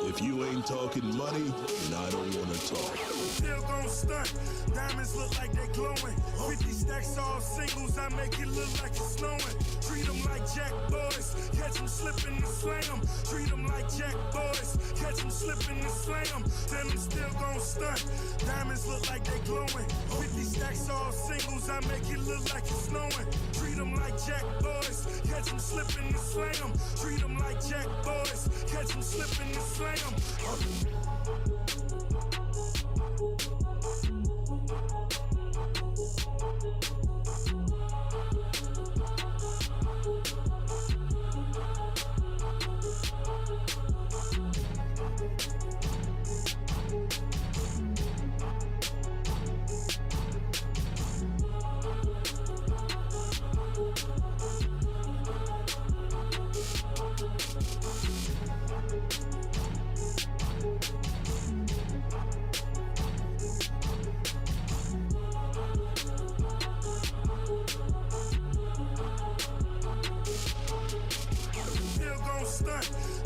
If you ain't talking money, then I don't want to talk. Still gon' stunt. Diamonds look like they glowing. 50 stacks all singles, I make it look like it's snowing. Treat them like jack boys, catch them slipping and slam them. Treat them like jack boys, catch them slipping and slam them. Then I'm still gon' stunt. Diamonds look like they glowing. 50 stacks all singles, I make it look like it's snowing. Treat them like jack boys, catch them slipping and slam them. Treat them like jack boys, catch them slipping and slam them.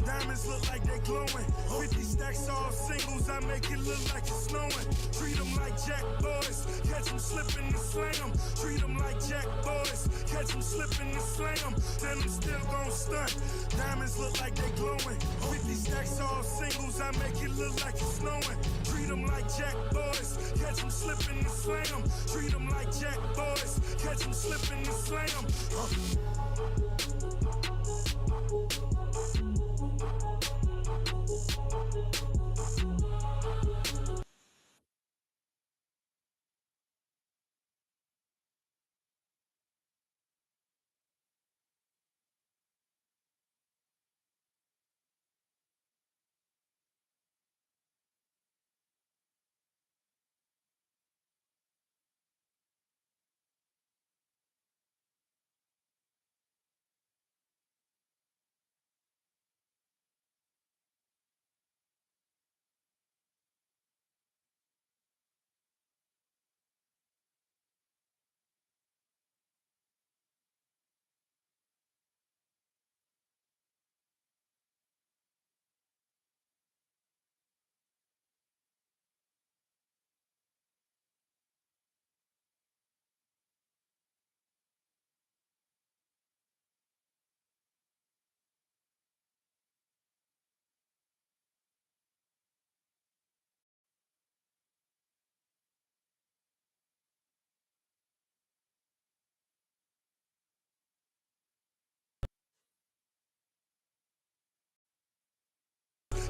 Diamonds look like they glowing. 50 stacks all singles, I make it look like it's snowing. Treat them like jack boys, catch them slipping and slam them. Treat them like jack boys, catch them slipping and slam them. Then I'm still gon' stunt. Diamonds look like they glowing. 50 stacks all singles, I make it look like it's snowing. Treat them like jack boys, catch them slipping and slam them. Treat them like jack boys, catch them slipping and slam them.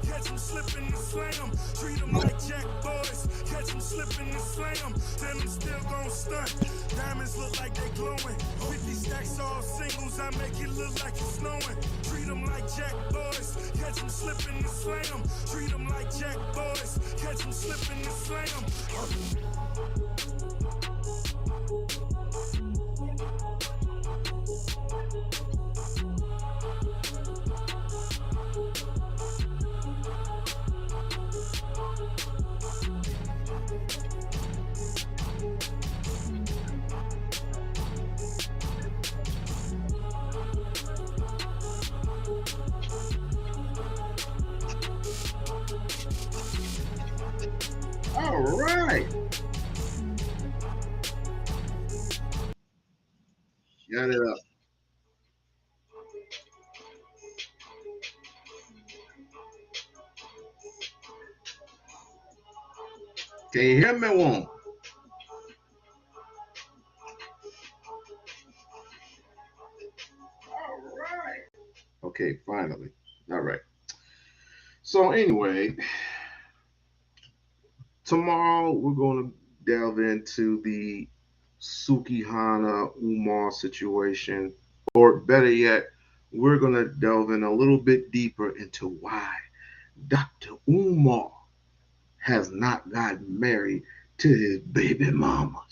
Catch them slipping and slam. Treat them like jack boys. Catch them slipping and slam. Then I'm still gon' stunt. Diamonds look like they glowing. 50 stacks all singles, I make it look like it's snowing. Treat them like jack boys. Catch them slipping and slam. Treat them like jack boys. Catch them slipping and slam. All right. Shut it up. Can you hear me, one? All right. Okay, finally. All right. So anyway, tomorrow we're going to delve into the Sukihana Umar situation, or better yet, we're going to delve in a little bit deeper into why Dr. Umar has not gotten married to his baby mama,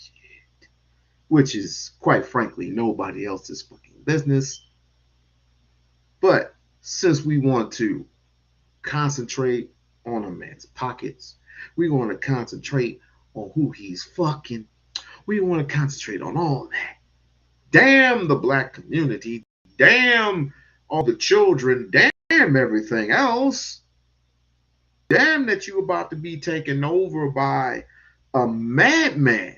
which is quite frankly nobody else's fucking business. But since we want to concentrate on a man's pockets, we want to concentrate on who he's fucking. We want to concentrate on all that. Damn the black community. Damn all the children. Damn everything else. Damn that you about to be taken over by a madman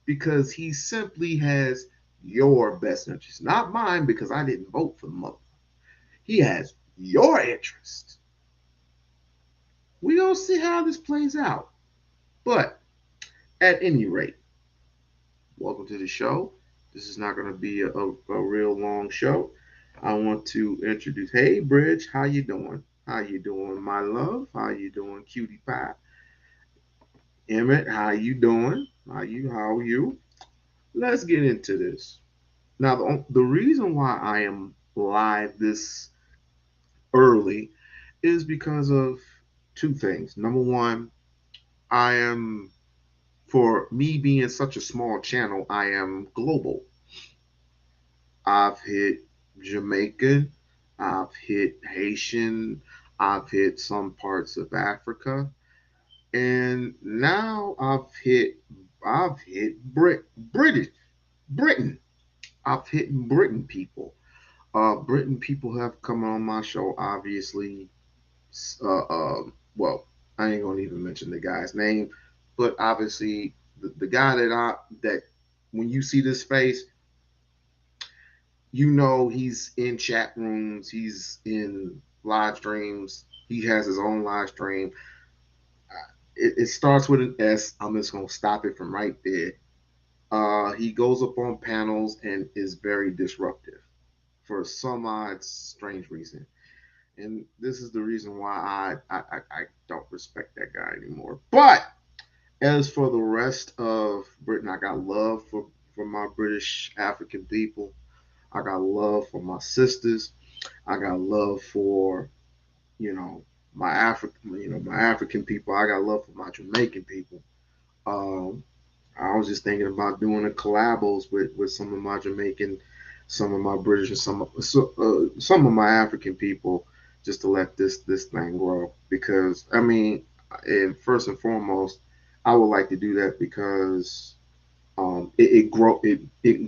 because he simply has your best interest, not mine because I didn't vote for the mother. He has your interest. We gonna see how this plays out. But at any rate, welcome to the show. This is not gonna be a real long show. I want to introduce. Hey, Bridge, how you doing? How you doing, my love? How you doing, cutie pie? Emmett, how you doing? How are you? Let's get into this. Now, the reason why I am live this early is because of two things. Number one, I am, for me being such a small channel, I am global. I've hit Jamaican, I've hit Haitian, I've hit some parts of Africa, and now I've hit Britain. I've hit Britain people. Britain people have come on my show, obviously. Uh, uh, well, I ain't gonna even mention the guy's name, but obviously the guy that when you see this face, you know he's in chat rooms, he's in live streams, he has his own live stream. It starts with an S. I'm just gonna stop it from right there. He goes up on panels and is very disruptive for some odd strange reason. And this is the reason why I don't respect that guy anymore. But as for the rest of Britain, I got love for my British African people. I got love for my sisters. I got love for you know my African people. I got love for my Jamaican people. Um, I was just thinking about doing a collabos with some of my Jamaican, some of my British, and some of my African people, just to let this thing grow. Because I mean, and first and foremost, I would like to do that because it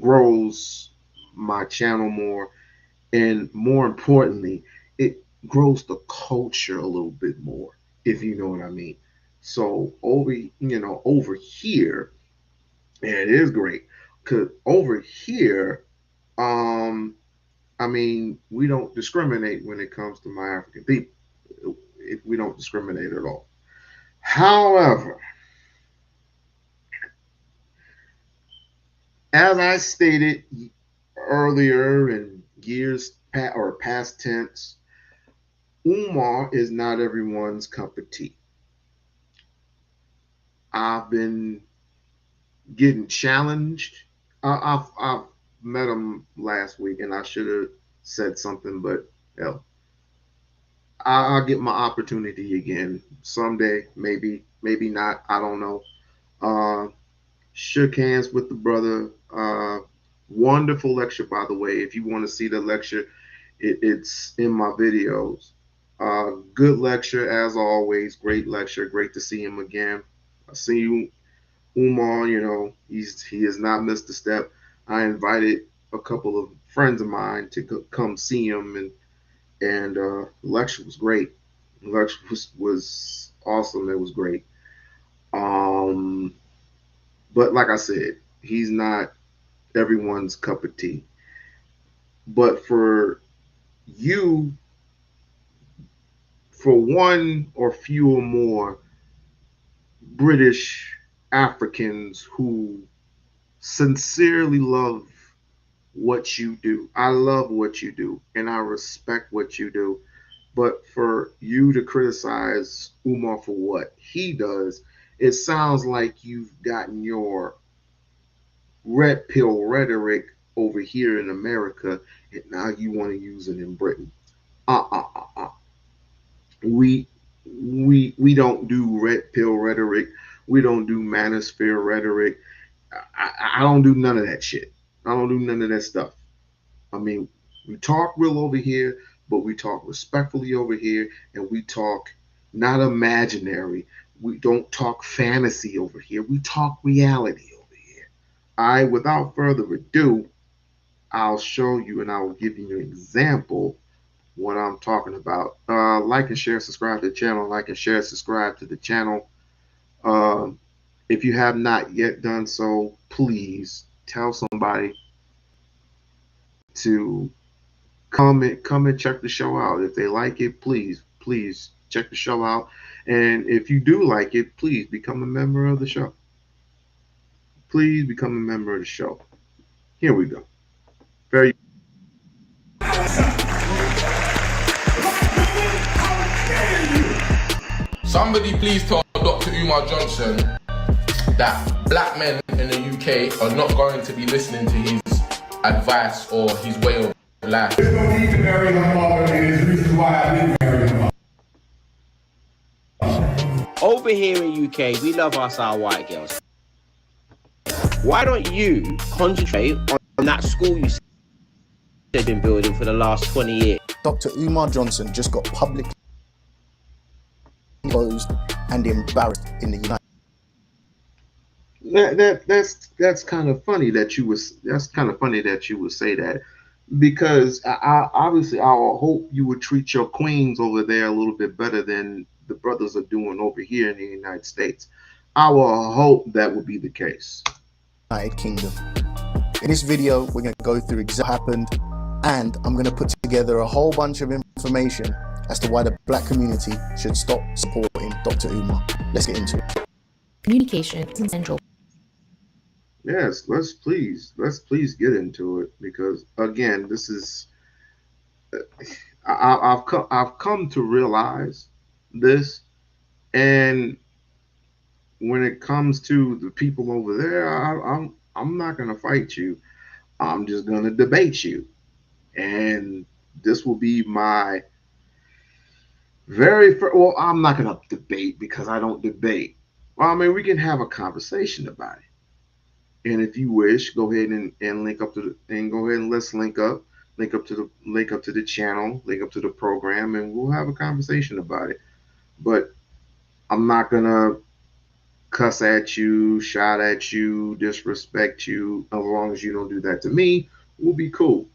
grows my channel more, and more importantly, it grows the culture a little bit more, if you know what I mean. So over here, and it is great because over here, um, I mean, we don't discriminate when it comes to my African people. We don't discriminate at all. However, as I stated earlier in or past tense, Umar is not everyone's cup of tea. I've been getting challenged. I've met him last week, and I should have said something, but hell, I'll get my opportunity again someday. Maybe not. I don't know. Uh, Shook hands with the brother. Wonderful lecture, by the way. If you want to see the lecture, it's in my videos. Good lecture as always. Great lecture. Great to see him again. I see you, Umar. He has not missed a step. I invited a couple of friends of mine to come see him, and the lecture was great. The lecture was awesome. It was great. Um, but like I said, he's not everyone's cup of tea. But you, for one or few or more British Africans who sincerely love what you do, I love what you do and I respect what you do. But for you to criticize Umar for what he does, it sounds like you've gotten your red pill rhetoric over here in America, and now you want to use it in Britain. Uh uh uh uh. We don't do red pill rhetoric. We don't do manosphere rhetoric. I don't do none of that shit. I don't do none of that stuff. I mean, we talk real over here, but we talk respectfully over here, and we talk not imaginary. We don't talk fantasy over here. We talk reality over here. Without further ado, I'll show you and I will give you an example what I'm talking about. Like and share, subscribe to the channel. Like and share, subscribe to the channel. Um, if you have not yet done so, please tell somebody to come and check the show out. If they like it, please check the show out. And if you do like it, please become a member of the show. Please become a member of the show. Here we go. Very. Somebody please tell Dr. Umar Johnson that black men in the UK are not going to be listening to his advice or his way of life. There's no need to marry my mother, and there's reasons why I didn't marry my mother. Over here in UK, we love our white girls. Why don't you concentrate on that school you said you've been building for the last 20 years? Dr. Umar Johnson just got publicly exposed and embarrassed in the United That's kind of funny that you would say that, because I obviously I would hope you would treat your queens over there a little bit better than the brothers are doing over here in the United States. I will hope that would be the case. United Kingdom. In this video, we're going to go through exactly what happened, and I'm going to put together a whole bunch of information as to why the black community should stop supporting Dr. Umar. Let's get into it. Communication is essential. Yes, let's please get into it, because again, this is I've come to realize this, and when it comes to the people over there, I'm not gonna fight you. I'm just gonna debate you, and this will be my very first. Well, I'm not gonna debate because I don't debate. Well, I mean, we can have a conversation about it. And if you wish, go ahead and link up to go ahead and let's link up to the channel, link up to the program, and we'll have a conversation about it. But I'm not gonna cuss at you, shout at you, disrespect you. As long as you don't do that to me, we'll be cool.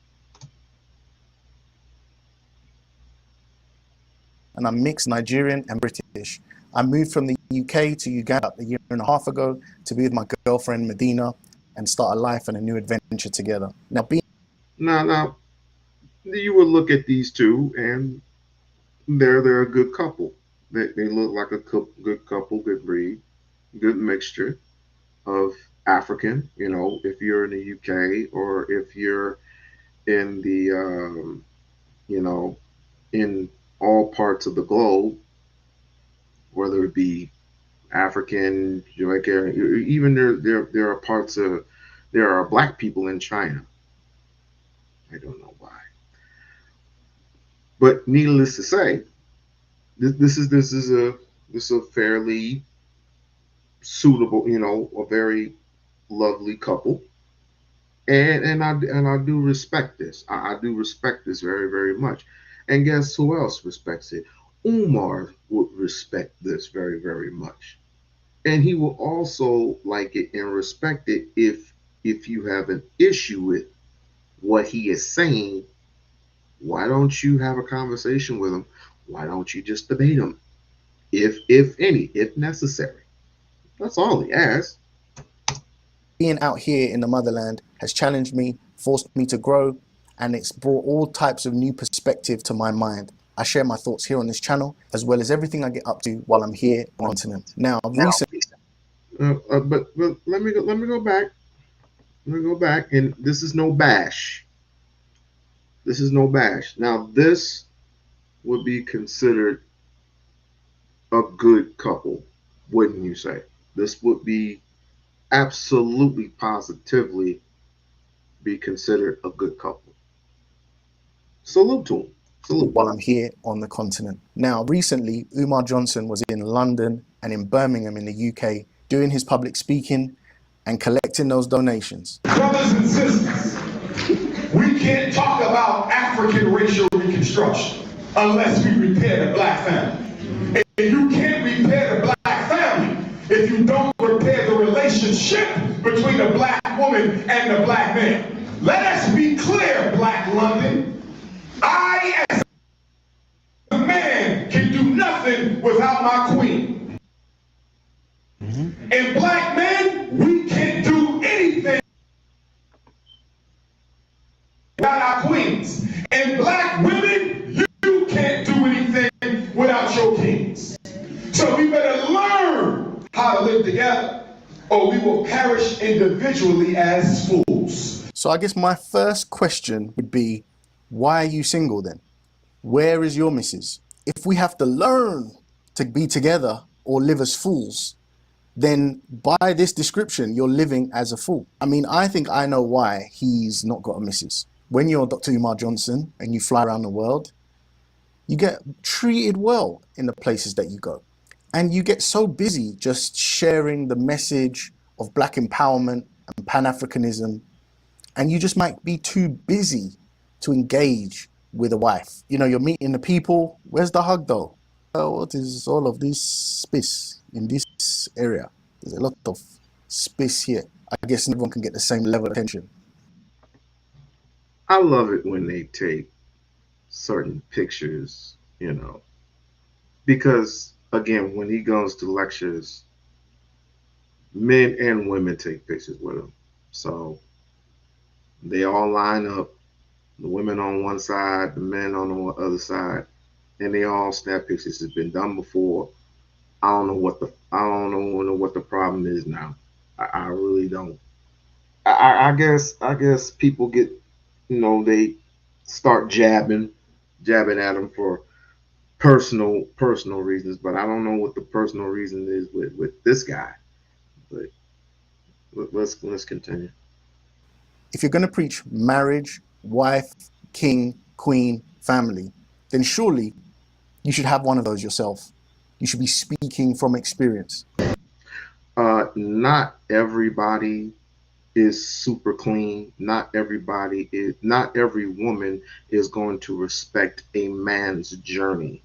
And I'm mixed Nigerian and British. I moved from the UK to Uganda a year and a half ago to be with my girlfriend Medina and start a life and a new adventure together. Now, you would look at these two, and they're a good couple. They look like a good couple, good breed, good mixture of African. You know, if you're in the UK or if you're in the in all parts of the globe, whether it be African, Jamaica, even there are black people in China. I don't know why, but needless to say, this is a fairly suitable, a very lovely couple, and I do respect this. I do respect this very, very much. And guess who else respects it? Umar would respect this very, very much. And he will also like it and respect it if you have an issue with what he is saying. Why don't you have a conversation with him? Why don't you just debate him? If necessary. That's all he asks. Being out here in the motherland has challenged me, forced me to grow, and it's brought all types of new perspective to my mind. I share my thoughts here on this channel, as well as everything I get up to while I'm here on the continent. Now, recently, but let me go back. Let me go back, and this is no bash. This is no bash. Now, this would be considered a good couple, wouldn't you say? This would be absolutely, positively be considered a good couple. Salute to him. Salute. While I'm here on the continent. Now, recently, Umar Johnson was in London and in Birmingham in the UK doing his public speaking and collecting those donations. Brothers and sisters, we can't talk about African racial reconstruction unless we repair the black family. And you can't repair the black family if you don't repair the relationship between the black woman and the black man. Let us be clear, Black London. I, as without my queen. And black men, we can't do anything without our queens. And black women, you can't do anything without your kings. So we better learn how to live together, or we will perish individually as fools. So I guess my first question would be, why are you single then? Where is your missus? If we have to learn to be together or live as fools, then by this description, you're living as a fool. I mean, I think I know why he's not got a missus. When you're Dr. Umar Johnson and you fly around the world, you get treated well in the places that you go. And you get so busy just sharing the message of black empowerment and Pan-Africanism, and you just might be too busy to engage with a wife. You know, you're meeting the people. Where's the hug though? What is all of this space in this area? There's a lot of space here. I guess everyone can get the same level of attention. I love it when they take certain pictures, because again, when he goes to lectures, men and women take pictures with him. So they all line up, the women on one side, the men on the other side, and they all snap pictures. It's been done before. I don't know what the problem is now. I really don't. I guess people get, they start jabbing at him for personal reasons, but I don't know what the personal reason is with this guy. But let's continue. If you're going to preach marriage, wife, king, queen, family, then surely you should have one of those yourself. You should be speaking from experience. Not everybody is super clean. Not every woman is going to respect a man's journey.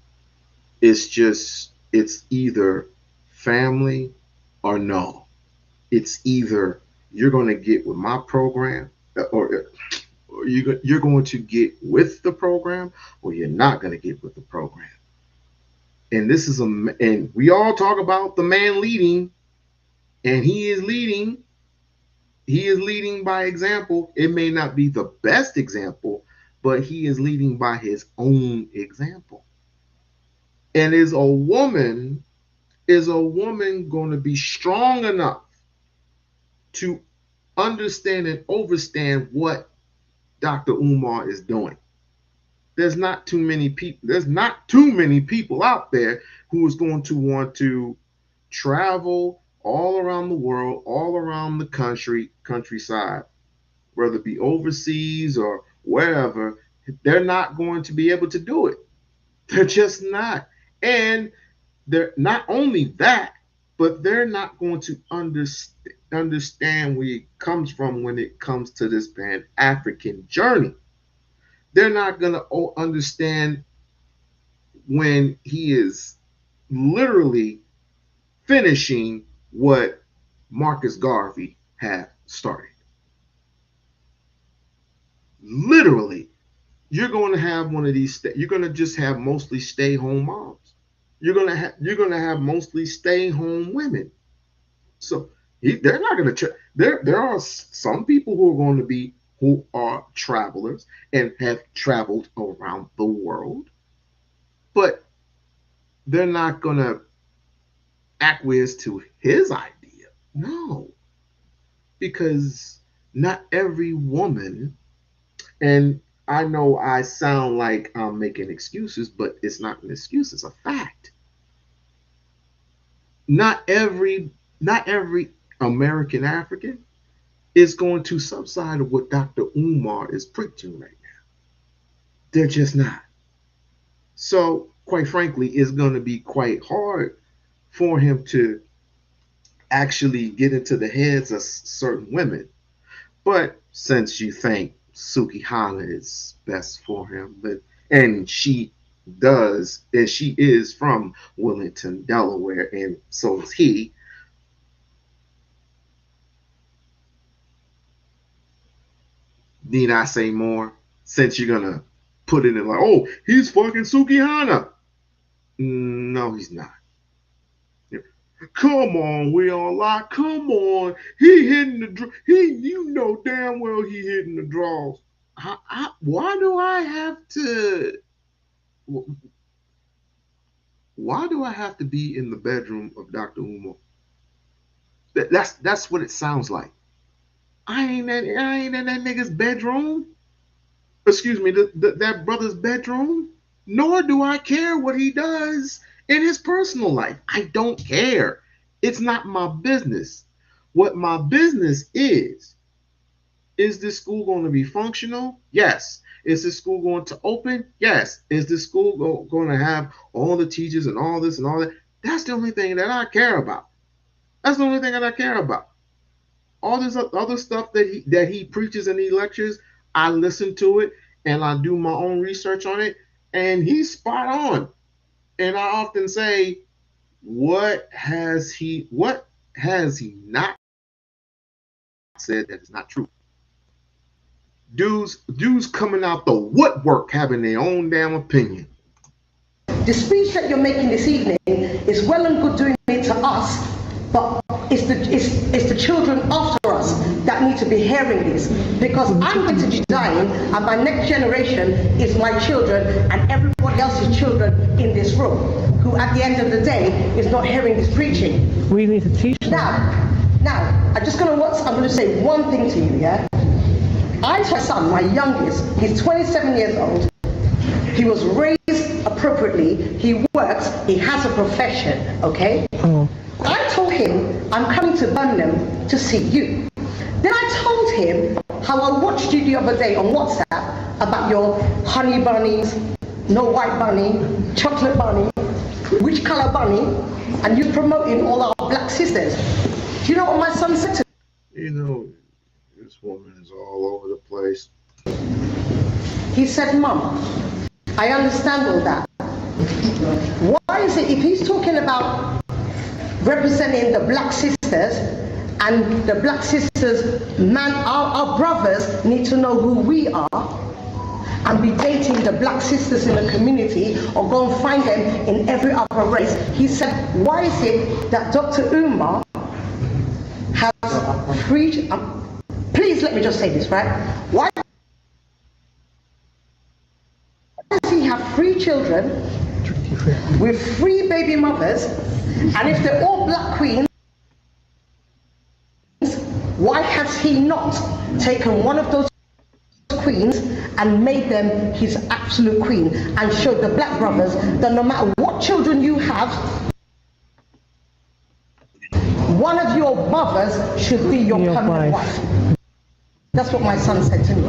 It's either family or no. It's either you're going to get with my program, or you're going to get with the program, or you're not going to get with the program. And and we all talk about the man leading, and he is leading by example. It may not be the best example, but he is leading by his own example. And is a woman going to be strong enough to understand and understand what Dr. Umar is doing? There's not too many people out there who is going to want to travel all around the world, all around the countryside, whether it be overseas or wherever. They're not going to be able to do it. They're just not. And they're not only that, but they're not going to understand where it comes from when it comes to this Pan-African journey. They're not going to understand when he is literally finishing what Marcus Garvey had started. Literally, you're going to have one of these. You're going to just have mostly stay-home moms. You're going to have mostly stay-home women. So they're not going to. There are some people who are travelers and have traveled around the world, but they're not going to acquiesce to his idea. No, because not every woman, and I know I sound like I'm making excuses, but it's not an excuse, it's a fact. Not every American African is going to subside of what Dr. Umar is preaching right now. They're just not. So, quite frankly, it's going to be quite hard for him to actually get into the heads of certain women. But since you think Suki Hana is best for him, and she is from Wilmington, Delaware, and so is he. Need I say more? Since you're gonna put it in like, oh, he's fucking Suki Hana. No, he's not. Come on, We-On-Loc. Come on. He hitting the you know damn well he hitting the draws. Why do I have to? Why do I have to be in the bedroom of Dr. Umar? That's what it sounds like. I ain't in that nigga's bedroom. Excuse me, that brother's bedroom. Nor do I care what he does in his personal life. I don't care. It's not my business. What my business is this school going to be functional? Yes. Is this school going to open? Yes. Is this school going to have all the teachers and all this and all that? That's the only thing that I care about. That's the only thing that I care about. All this other stuff that he preaches and he lectures, I listen to it and I do my own research on it, and he's spot on. And I often say, what has he not said that is not true? Dudes coming out the woodwork having their own damn opinion. The speech that you're making this evening is well and good doing it to us, but it's the children after us that need to be hearing this, because I'm going to be dying and my next generation is my children and everybody else's children in this room, who at the end of the day is not hearing this preaching. We need to teach them. Now, I'm going to say one thing to you, yeah? I my son, my youngest, he's 27 years old. He was raised appropriately. He works. He has a profession, okay? I told him, I'm coming to Birmingham to see you. Then I told him how I watched you the other day on WhatsApp about your honey bunnies, no white bunny, chocolate bunny, which color bunny, and you promoting all our black sisters. Do you know what my son said to me? You know, this woman is all over the place. He said, Mum, I understand all that. Why is it, if he's talking about representing the black sisters, and the black sisters, our brothers need to know who we are, and be dating the black sisters in the community, or go and find them in every other race. He said, why is it that Dr. Umar has preached, please let me just say this, right? Why does he have 3 children with 3 baby mothers, and if they're all black queens, why has he not taken one of those queens and made them his absolute queen, and showed the black brothers that no matter what children you have, one of your mothers should be your permanent wife. That's what my son said to me.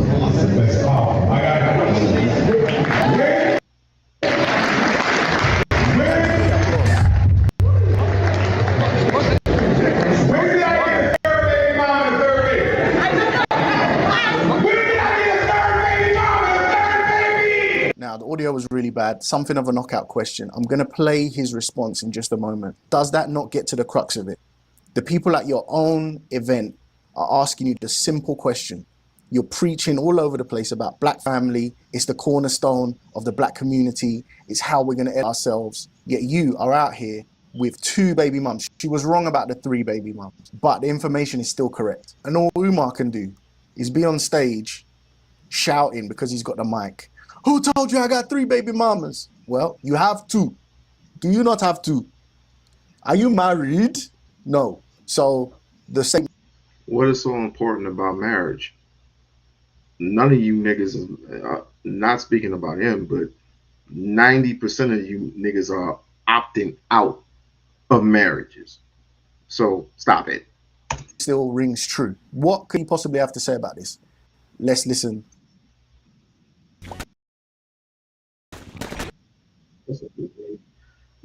Now, the audio was really bad. Something of a knockout question. I'm going to play his response in just a moment. Does that not get to the crux of it? The people at your own event are asking you the simple question. You're preaching all over the place about black family. It's the cornerstone of the black community. It's how we're going to end ourselves. Yet you are out here with 2 baby mums. She was wrong about the 3 baby mums, but the information is still correct. And all Umar can do is be on stage shouting because he's got the mic. Who told you I got 3 baby mamas? Well, you have 2. Do you not have 2? Are you married? No. So the same. What is so important about marriage? None of you niggas, not speaking about him, but 90% of you niggas are opting out of marriages. So stop it. Still rings true. What could he possibly have to say about this? Let's listen.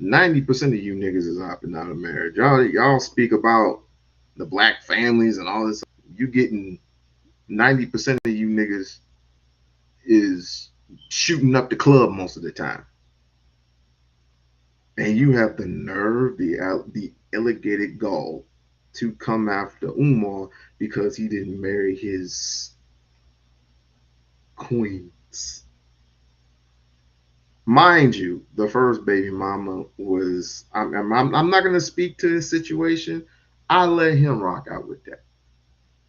90% of you niggas is opting out of marriage. Y'all speak about the black families and all this. You getting 90% of you niggas is shooting up the club most of the time. And you have the nerve, the alligator gall to come after Umar because he didn't marry his queens. Mind you, the first baby mama was. I'm not going to speak to his situation. I let him rock out with that.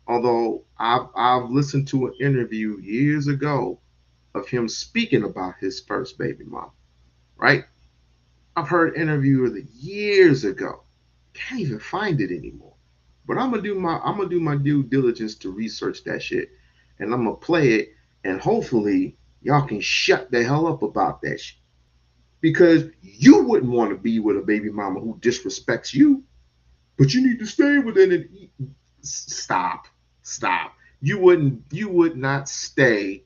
Although I've listened to an interview years ago of him speaking about his first baby mama. Right? I've heard interview of the years ago. Can't even find it anymore. But I'm gonna do my due diligence to research that shit, and I'm gonna play it, and hopefully y'all can shut the hell up about that shit. Because you wouldn't want to be with a baby mama who disrespects you, but you need to stay within it. Stop, stop. You would not stay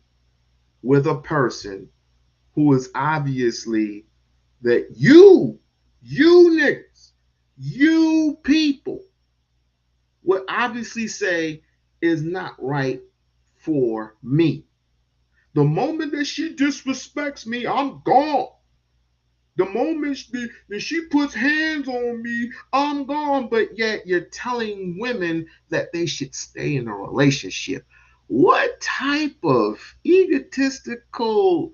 with a person who is obviously that you niggas, you people would obviously say is not right for me. The moment that she disrespects me, I'm gone. The moment that she puts hands on me, I'm gone. But yet you're telling women that they should stay in a relationship. What type of egotistical,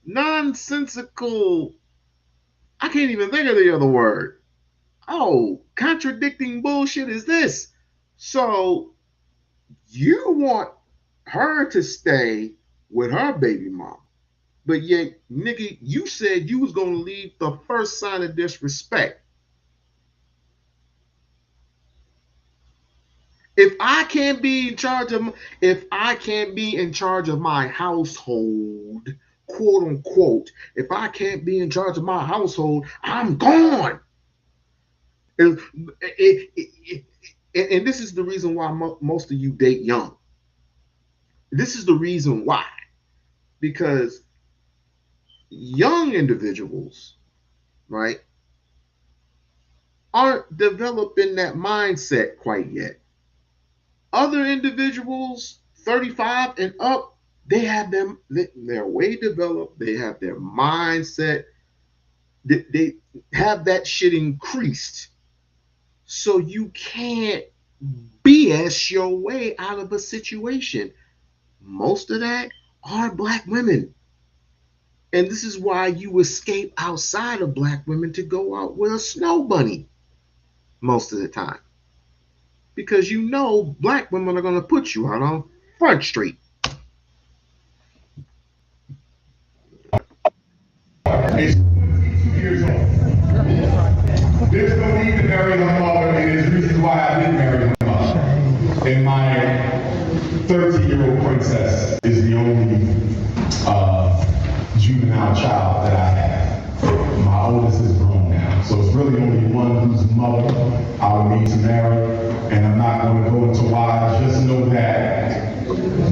nonsensical, I can't even think of the other word. Oh, contradicting bullshit is this? So you want her to stay with her baby mom, but yet, nigga, you said you was gonna leave the first sign of disrespect. If I can't be in charge of my household, quote unquote, if I can't be in charge of my household, I'm gone. And, and this is the reason why most of you date young. This is the reason why. Because young individuals, right, aren't developing that mindset quite yet. Other individuals, 35 and up, they're way developed. They have their mindset. They have that shit increased. So you can't BS your way out of a situation. Most of that are black women. And this is why you escape outside of black women to go out with a snow bunny most of the time. Because you know black women are going to put you out on Front Street. It's 2 years old. There's no need to marry her mother, and there's reasons why I didn't marry her mother. And my 13-year-old princess is the only juvenile child that I have. My oldest is grown now. So it's really only one whose mother I would need to marry. And I'm not going to go into why. Just know that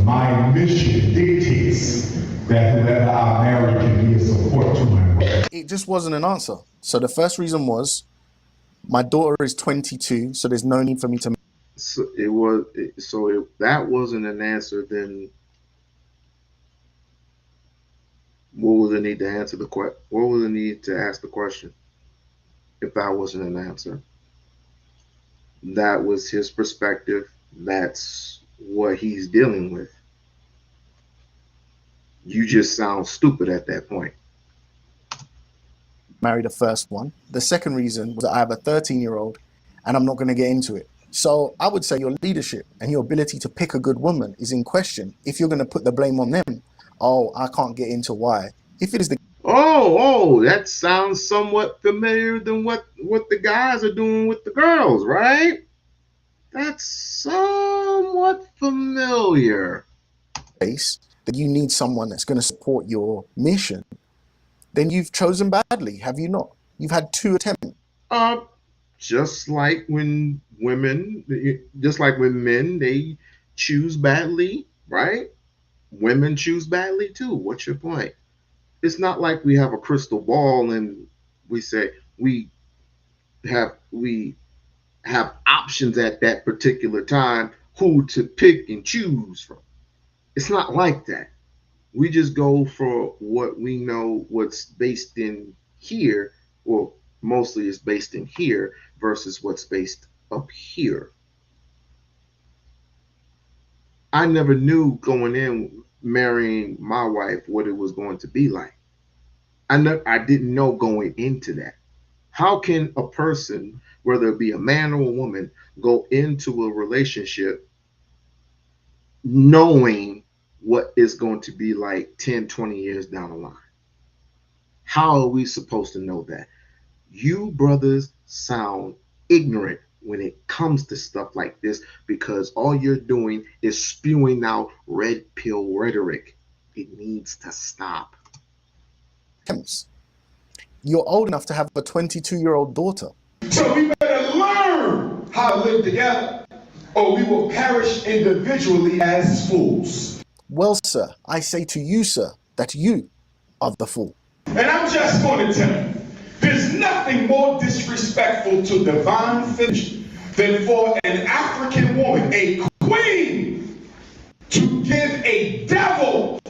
my mission dictates that whoever I marry can be a support to my work. It just wasn't an answer. So the first reason was my daughter is 22, so there's no need for me to. So if that wasn't an answer, then what was the need to answer the question? What was the need to ask the question? If that wasn't an answer, that was his perspective. That's what he's dealing with. You just sound stupid at that point. Marry the first one. The second reason was that I have a 13-year-old and I'm not going to get into it. So I would say your leadership and your ability to pick a good woman is in question if you're going to put the blame on them. Oh, I can't get into why. If it is the That sounds somewhat familiar than what the guys are doing with the girls, right? That's somewhat familiar. case that you need someone that's going to support your mission, then you've chosen badly, have you not? You've had 2 attempts. Just like when men, they choose badly, right? Women choose badly too. What's your point? It's not like we have a crystal ball and we say we have options at that particular time who to pick and choose from. It's not like that. We just go for what we know, what's based in here, or mostly is based in here versus what's based up here. I never knew going in marrying my wife what it was going to be like. I didn't know going into that. How can a person, whether it be a man or a woman, go into a relationship knowing what is going to be like 10, 20 years down the line? How are we supposed to know that? You brothers sound ignorant when it comes to stuff like this because all you're doing is spewing out red pill rhetoric. It needs to stop. You're old enough to have a 22-year-old daughter. So we better learn how to live together, or we will perish individually as fools. Well, sir, I say to you, sir, that you are the fool. And I'm just going to tell you, there's nothing more disrespectful to divine finish than for an African woman, a queen, to give a devil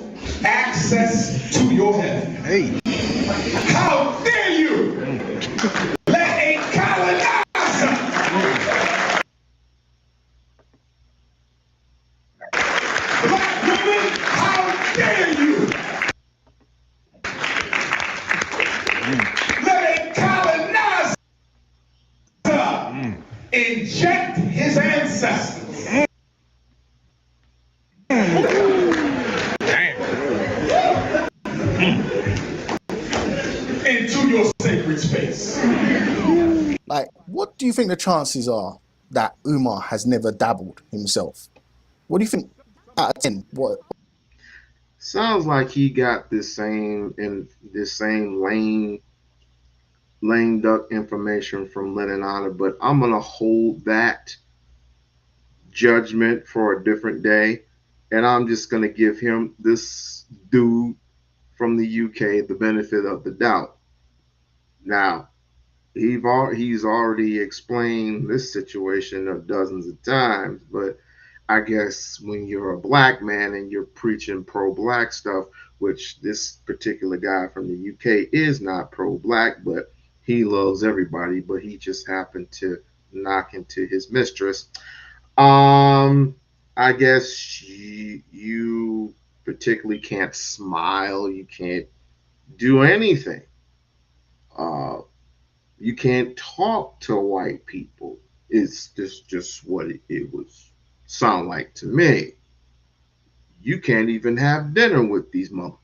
access to your heaven. Hey. How dare you let a colonizer, black women, how dare you let a colonizer inject his ancestors into your sacred space. Like, what do you think the chances are that Umar has never dabbled himself? What do you think out of 10? What? Sounds like he got this same lame duck information from Lennon Honor, but I'm gonna hold that judgment for a different day, and I'm just gonna give him, this dude from the UK, the benefit of the doubt. Now, he's already explained this situation of dozens of times, but I guess when you're a black man and you're preaching pro-black stuff, which this particular guy from the UK is not pro-black, but he loves everybody, but he just happened to knock into his mistress. I guess you particularly can't smile, you can't do anything. Uh, you can't talk to white people. It's just what it was sound like to me. You can't even have dinner with these motherfuckers.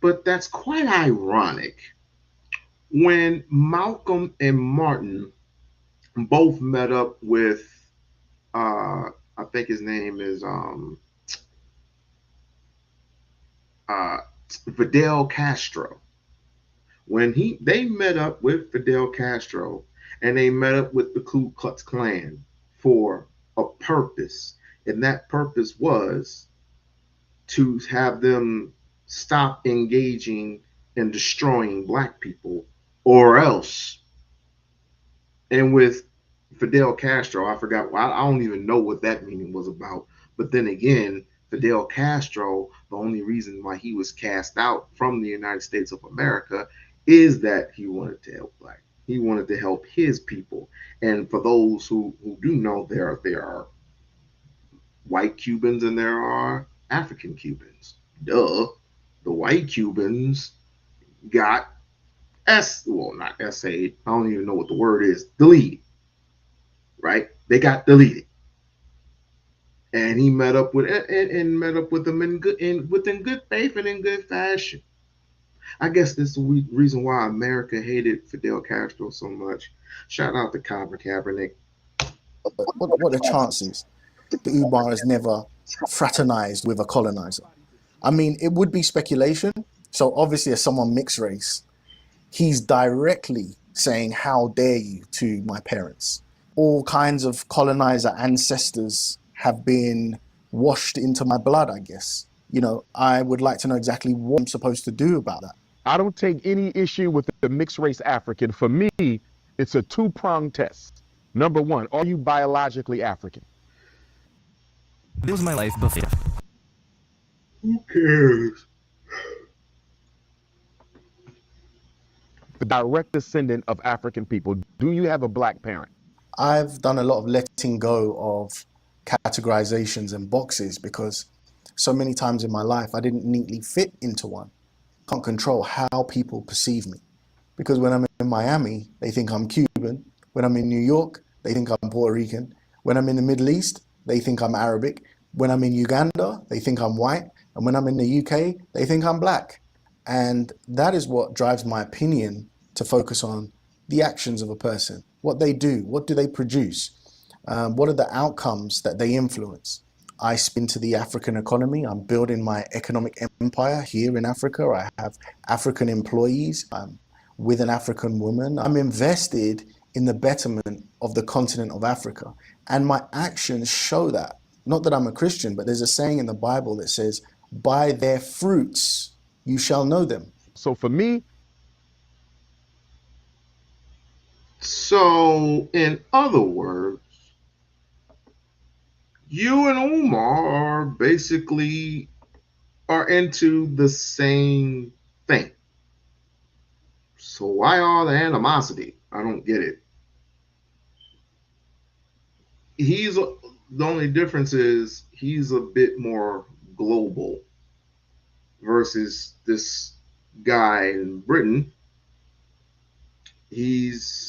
But that's quite ironic. When Malcolm and Martin both met up with, I think his name is Fidel Castro. When they met up with Fidel Castro and they met up with the Ku Klux Klan for a purpose, and that purpose was to have them stop engaging and destroying black people, or else. And with Fidel Castro, I forgot, I don't even know what that meeting was about. But then again, Fidel Castro, the only reason why he was cast out from the United States of America is that he wanted to help black. He wanted to help his people. And for those who do know, there are white Cubans and there are African Cubans. Duh. The white Cubans got not SA, I don't even know what the word is, deleted. Right? They got deleted. And he met up with them within good faith and in good fashion. I guess this is the reason why America hated Fidel Castro so much. Shout out to Colin Kaepernick. What are the chances that Umar has never fraternized with a colonizer? I mean, it would be speculation. So obviously, as someone mixed race, he's directly saying, "How dare you?" to my parents. All kinds of colonizer ancestors have been washed into my blood, I guess. You know, I would like to know exactly what I'm supposed to do about that. I don't take any issue with the mixed race African. For me, it's a two-pronged test. Number one, are you biologically African? This was my life before. Who cares? The direct descendant of African people. Do you have a black parent? I've done a lot of letting go of categorizations and boxes because so many times in my life I didn't neatly fit into one. can't control how people perceive me. Because when I'm in Miami, they think I'm Cuban. When I'm in New York, they think I'm Puerto Rican. When I'm in the Middle East, they think I'm Arabic. When I'm in Uganda, they think I'm white. And when I'm in the UK, they think I'm black. And that is what drives my opinion to focus on the actions of a person, what they do, what do they produce, what are the outcomes that they influence. I spin to the African economy. I'm building my economic empire here in Africa. I have African employees. I'm with an African woman. I'm invested in the betterment of the continent of Africa. And my actions show that. Not that I'm a Christian, but there's a saying in the Bible that says, by their fruits you shall know them. So for me, So, in other words, you and Umar are basically are into the same thing. So why all the animosity? I don't get it. The only difference is he's a bit more global versus this guy in Britain. He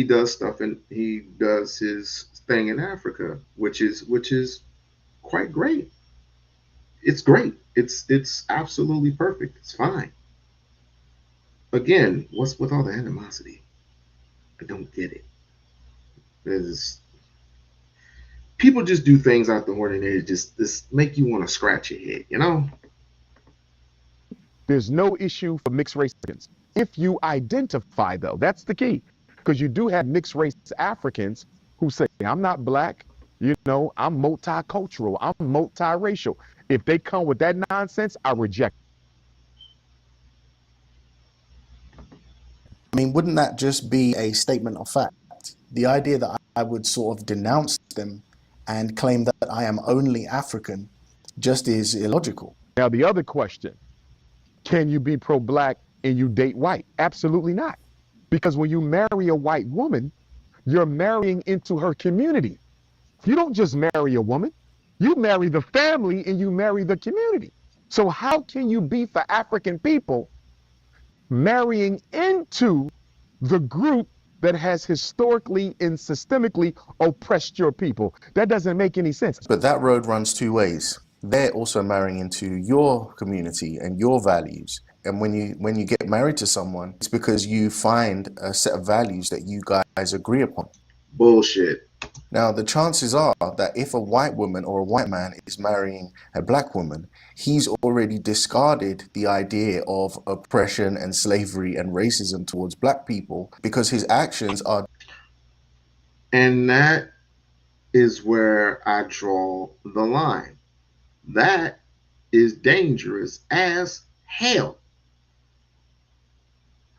does stuff and he does his thing in Africa, which is quite great. It's great. It's absolutely perfect. It's fine. Again, what's with all the animosity? I don't get it. There's people just do things out the ordinary, just make you want to scratch your head, you know? there's no issue for mixed race Africans. If you identify, though, that's the key. Because you do have mixed race Africans who say, I'm not black, I'm multicultural, I'm multiracial. If they come with that nonsense, I reject. I mean, wouldn't that just be a statement of fact? The idea that I would sort of denounce them and claim that I am only African just is illogical. Now, the other question, can you be pro-black and you date white? Absolutely not. Because when you marry a white woman, you're marrying into her community. You don't just marry a woman, you marry the family and you marry the community. So how can you be for African people marrying into the group that has historically and systemically oppressed your people? That doesn't make any sense. But that road runs two ways. They're also marrying into your community and your values. And when you get married to someone, it's because you find a set of values that you guys agree upon. Bullshit. Now, the chances are that if a white woman or a white man is marrying a black woman, he's already discarded the idea of oppression and slavery and racism towards black people because his actions are. And that is where I draw the line. That is dangerous as hell.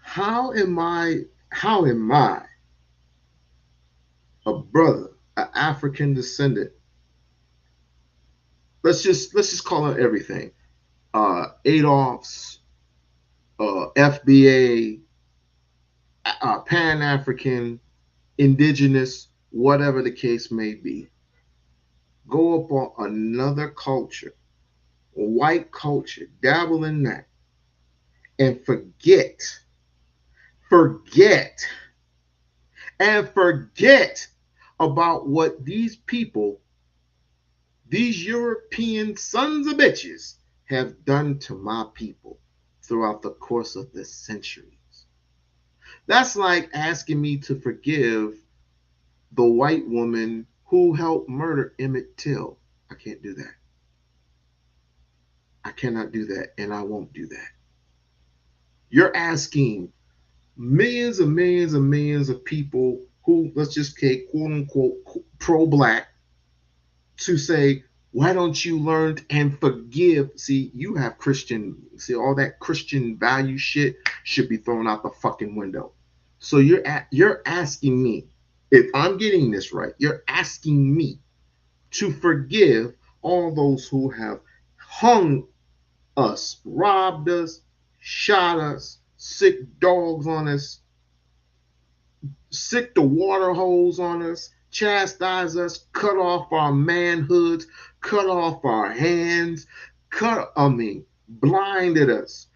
How am I a brother, an African descendant? Let's just call it everything. Adolf's, FBA, Pan-African, indigenous, whatever the case may be. Go up on another culture, white culture, dabble in that, and forget about what these people, these European sons of bitches, have done to my people throughout the course of the centuries. That's like asking me to forgive the white woman who helped murder Emmett Till. I can't do that. I cannot do that, and I won't do that. You're asking millions and millions and millions of people who, let's just say, quote unquote, pro-black, to say, why don't you learn and forgive? See, you have all that Christian value shit should be thrown out the fucking window. So you're asking me, if I'm getting this right, you're asking me to forgive all those who have hung us, robbed us, shot us, sick dogs on us, sick the water hose on us, chastise us, cut off our manhoods, cut off our hands, blinded us,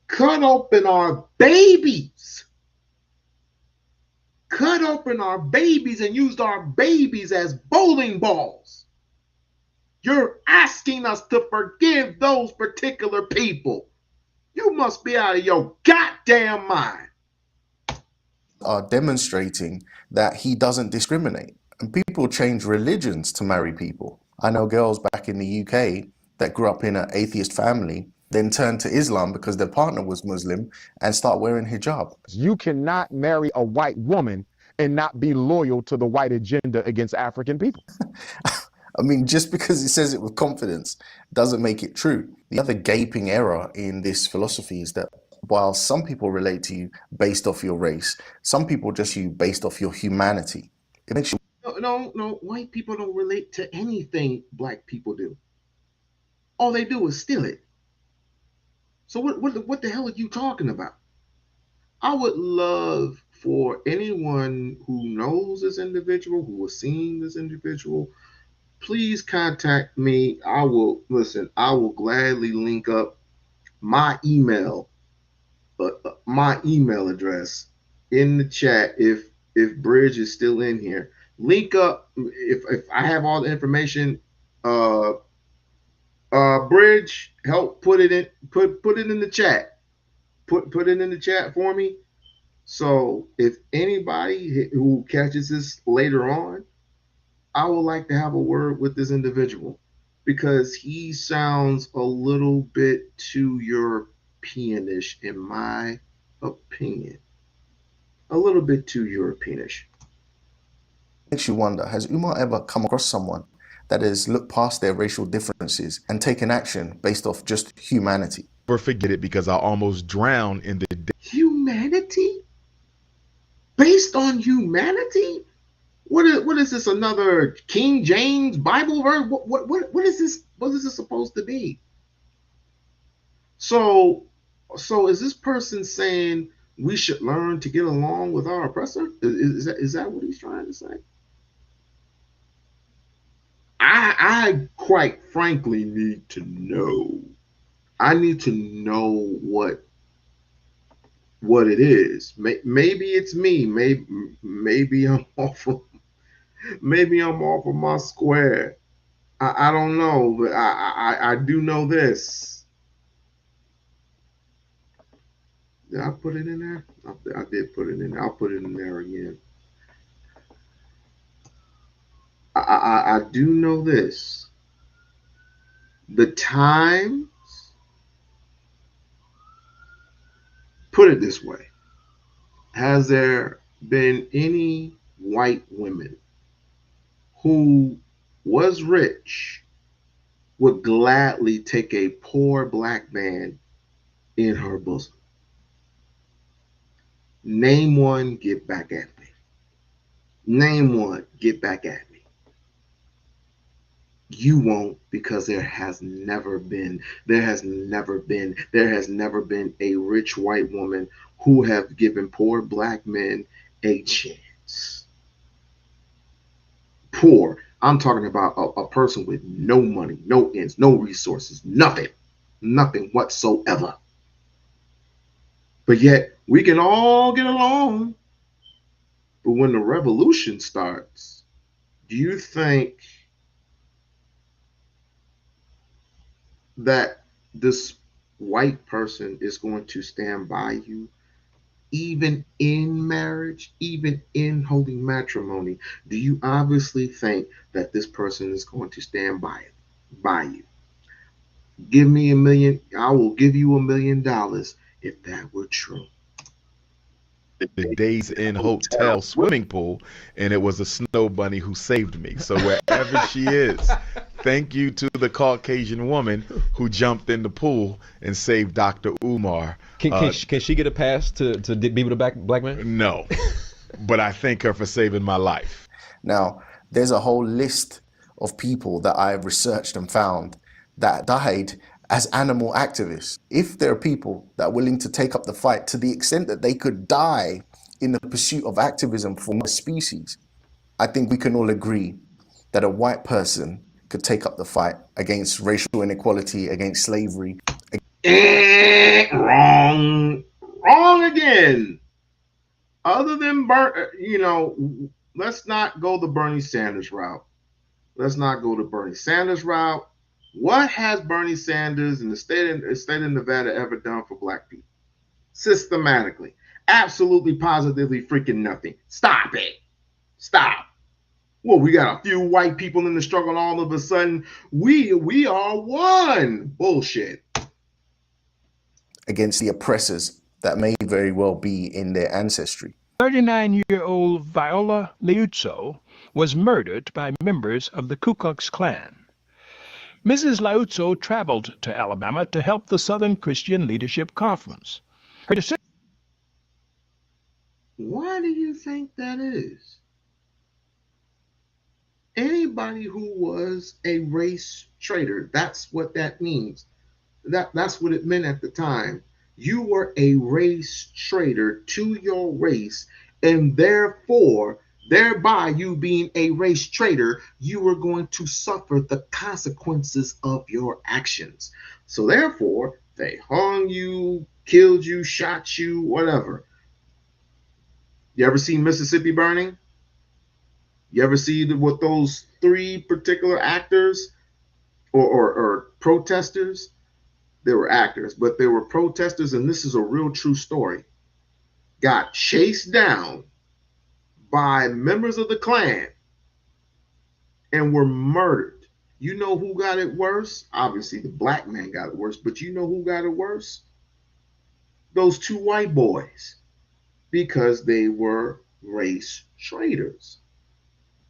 cut open our babies, and used our babies as bowling balls. You're asking us to forgive those particular people. You must be out of your goddamn mind. Are demonstrating that he doesn't discriminate. And people change religions to marry people. I know girls back in the UK that grew up in an atheist family, then turned to Islam because their partner was Muslim and start wearing hijab. You cannot marry a white woman and not be loyal to the white agenda against African people. I mean, just because it says it with confidence doesn't make it true. The other gaping error in this philosophy is that while some people relate to you based off your race, some people just you based off your humanity. It makes you No, white people don't relate to anything black people do. All they do is steal it. So what the hell are you talking about? I would love for anyone who knows this individual, who has seen this individual, please contact me. I will gladly link up my email address in the chat if Bridge is still in here. Link up if I have all the information. Bridge, help put it in the chat. Put it in the chat for me. So if anybody who catches this later on, I would like to have a word with this individual because he sounds a little bit too Europeanish, in my opinion. A little bit too Europeanish. Makes you wonder, has Umar ever come across someone that has looked past their racial differences and taken action based off just humanity? Never forget it because I almost drowned in the Humanity? Based on humanity? What is this? Another King James Bible verse? What is this? What is this supposed to be? So is this person saying we should learn to get along with our oppressor? Is that what he's trying to say? I quite frankly need to know. I need to know what it is. Maybe it's me. Maybe I'm off of my square. I don't know, but I do know this. Did I put it in there? I did put it in there. I'll put it in there again. I do know this. The Times put it this way. Has there been any white women who was rich would gladly take a poor black man in her bosom? Name one, get back at me. Name one, get back at me. You won't, because there has never been a rich white woman who have given poor black men a chance. Poor. I'm talking about a person with no money, no ends, no resources, nothing whatsoever. But yet we can all get along. But when the revolution starts, do you think that this white person is going to stand by you, even in marriage, even in holding matrimony? Do you obviously think that this person is going to stand by you? Give me $1 million. I will give you $1 million if that were true. The Days Inn Hotel swimming pool, and it was a snow bunny who saved me. So wherever she is, thank you to the Caucasian woman who jumped in the pool and saved Dr. Umar. Can she get a pass to be with a black man? No, but I thank her for saving my life. Now, there's a whole list of people that I've researched and found that died as animal activists. If there are people that are willing to take up the fight to the extent that they could die in the pursuit of activism for my species, I think we can all agree that a white person could take up the fight against racial inequality, against slavery, Wrong. Wrong again. Other than let's not go the Bernie Sanders route. Let's not go the Bernie Sanders route. What has Bernie Sanders and the state of Nevada ever done for black people? Systematically. Absolutely, positively freaking nothing. Stop it. Stop. Well, we got a few white people in the struggle, and all of a sudden, we are one. Bullshit. Against the oppressors that may very well be in their ancestry. 39-year-old Viola Liuzzo was murdered by members of the Ku Klux Klan. Mrs. Liuzzo traveled to Alabama to help the Southern Christian Leadership Conference. Her decision. Why do you think that is? Anybody who was a race traitor, that's what that means. That's what it meant at the time. You were a race traitor to your race, and therefore, thereby you being a race traitor, you were going to suffer the consequences of your actions. So therefore, they hung you, killed you, shot you, whatever. You ever seen Mississippi Burning? You ever see what those three particular actors or protesters? They were actors, but they were protesters, and this is a real true story. Got chased down by members of the Klan and were murdered. You know who got it worse? Obviously, the black man got it worse, but you know who got it worse? Those two white boys, because they were race traitors.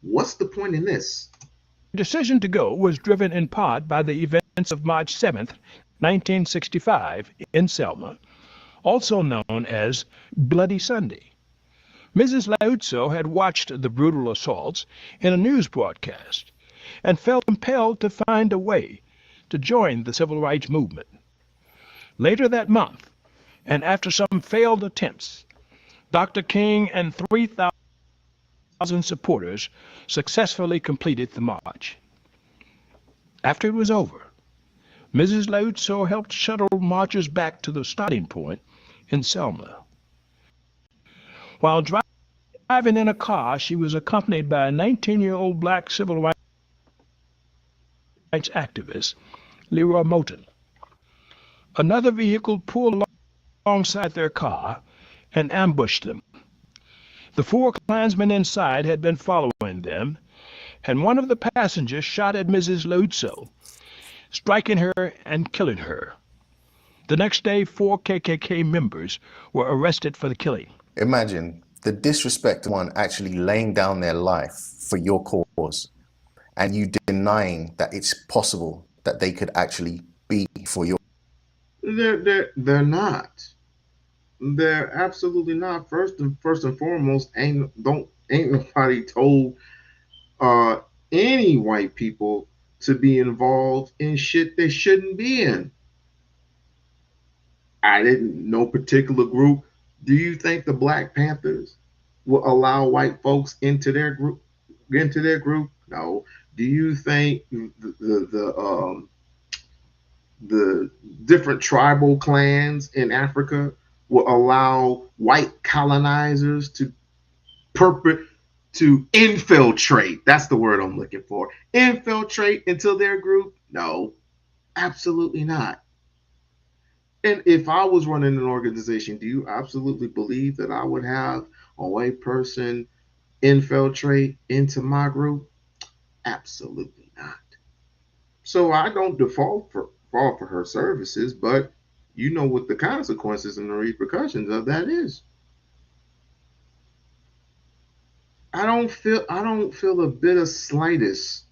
What's the point in this? The decision to go was driven in part by the events of March 7th, 1965, in Selma, also known as Bloody Sunday. Mrs. Liuzzo had watched the brutal assaults in a news broadcast and felt compelled to find a way to join the civil rights movement. Later that month, and after some failed attempts, Dr. King and 3,000 supporters successfully completed the march. After it was over, Mrs. Liuzzo helped shuttle marchers back to the starting point in Selma. While driving in a car, she was accompanied by a 19-year-old black civil rights activist, Leroy Moton. Another vehicle pulled alongside their car and ambushed them. The four Klansmen inside had been following them, and one of the passengers shot at Mrs. Liuzzo, striking her and killing her. The next day, 4 KKK members were arrested for the killing. Imagine the disrespect of one actually laying down their life for your cause, and you denying that it's possible that they could actually be for your. They're not. They're absolutely not. First and foremost, ain't nobody told any white people to be involved in shit they shouldn't be in. I didn't. No particular group. Do you think the Black Panthers will allow white folks into their group? No. Do you think the different tribal clans in Africa will allow white colonizers to infiltrate? That's the word I'm looking for. Infiltrate into their group? No, absolutely not. And if I was running an organization, do you absolutely believe that I would have a white person infiltrate into my group? Absolutely not. So I don't fall for her services, but you know what the consequences and the repercussions of that is. I don't feel a bit of slightest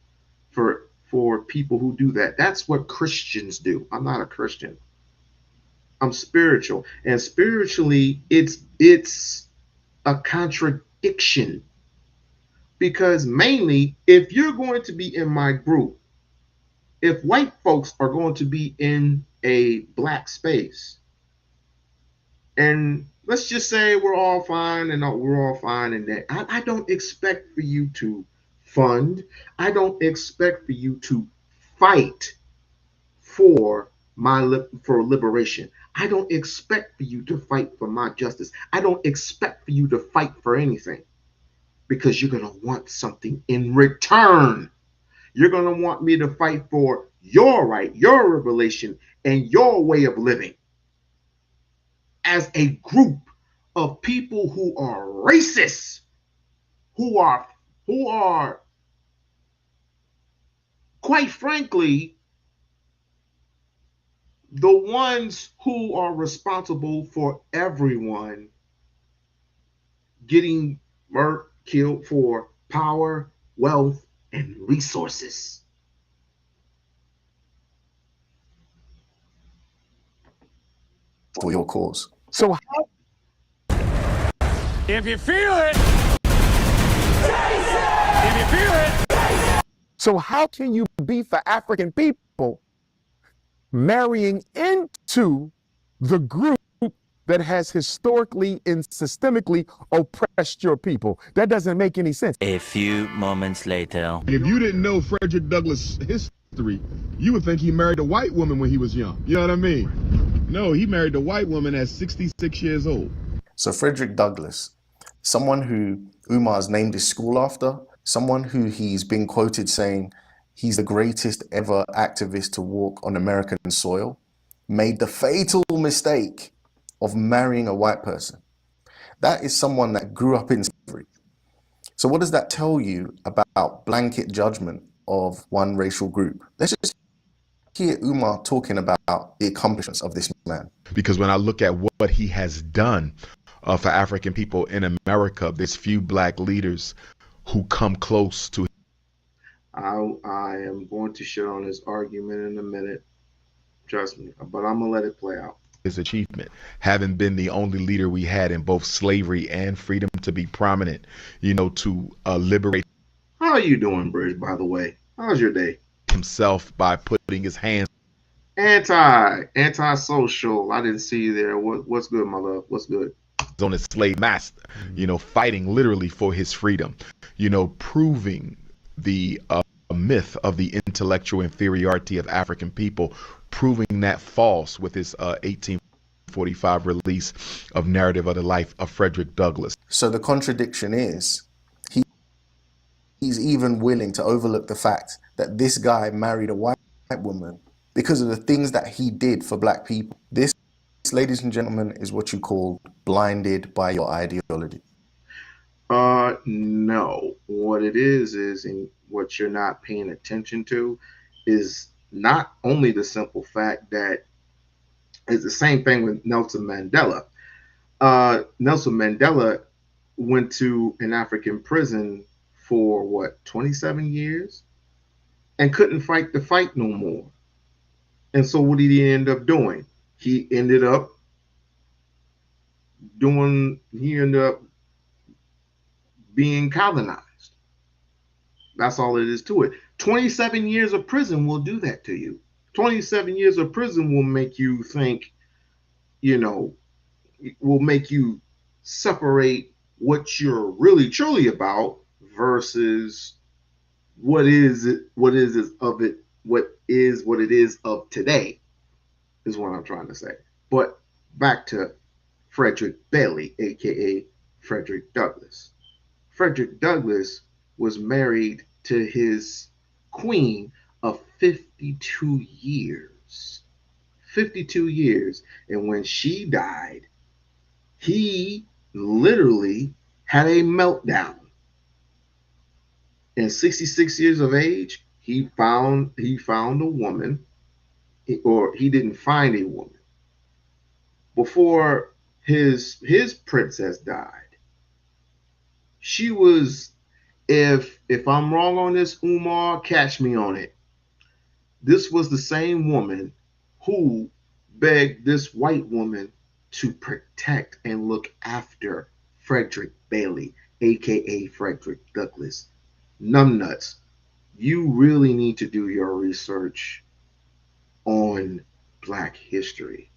for people who do that. That's what Christians do. I'm not a Christian. I'm spiritual, and spiritually it's a contradiction, because mainly if you're going to be in my group, if white folks are going to be in a black space, and let's just say we're all fine and that, I don't expect for you to fund, I don't expect for you to fight for for liberation. I don't expect for you to fight for my justice. I don't expect for you to fight for anything, because you're going to want something in return. You're going to want me to fight for your right, your revelation, and your way of living as a group of people who are racist, who are quite frankly the ones who are responsible for everyone getting killed for power, wealth, and resources. For your cause. So If you feel it, if you feel it. So how can you be for African people marrying into the group that has historically and systemically oppressed your people? That doesn't make any sense. A few moments later. If you didn't know Frederick Douglass' history, you would think he married a white woman when he was young. You know what I mean? No, he married a white woman at 66 years old. So Frederick Douglass, someone who Umar's named his school after, someone who he's been quoted saying he's the greatest ever activist to walk on American soil, made the fatal mistake of marrying a white person. That is someone that grew up in slavery. So what does that tell you about blanket judgment of one racial group? Let's just hear Umar talking about the accomplishments of this man. Because when I look at what he has done for African people in America, there's few black leaders who come close to him. I am going to shit on his argument in a minute. Trust me, but I'm going to let it play out. His achievement, having been the only leader we had in both slavery and freedom to be prominent, to liberate. How are you doing, Bridge, by the way? How's your day? Himself by putting his hands. Anti-social. I didn't see you there. What's good, my love? What's good? On his slave master, fighting literally for his freedom, proving the myth of the intellectual inferiority of African people, proving that false with his 1845 release of Narrative of the Life of Frederick Douglass. So the contradiction is he's even willing to overlook the fact that this guy married a white woman because of the things that he did for black people. This, ladies and gentlemen, is what you call blinded by your ideology. No. What it is and what you're not paying attention to is not only the simple fact that it's the same thing with Nelson Mandela. Nelson Mandela went to an African prison for 27 years and couldn't fight the fight no more. And so what did he end up doing? He ended up being colonized. That's all it is to it. 27 years of prison will do that to you. 27 years of prison will make you think, will make you separate what you're really truly about versus what it is of today, is what I'm trying to say. But back to Frederick Bailey, aka Frederick Douglass. Frederick Douglass was married to his queen of 52 years. 52 years. And when she died, he literally had a meltdown. In 66 years of age, he found a woman, or he didn't find a woman. Before his princess died, she was, if I'm wrong on this, Umar, catch me on it. This was the same woman who begged this white woman to protect and look after Frederick Bailey, aka Frederick Douglass. Numbnuts, you really need to do your research on Black history.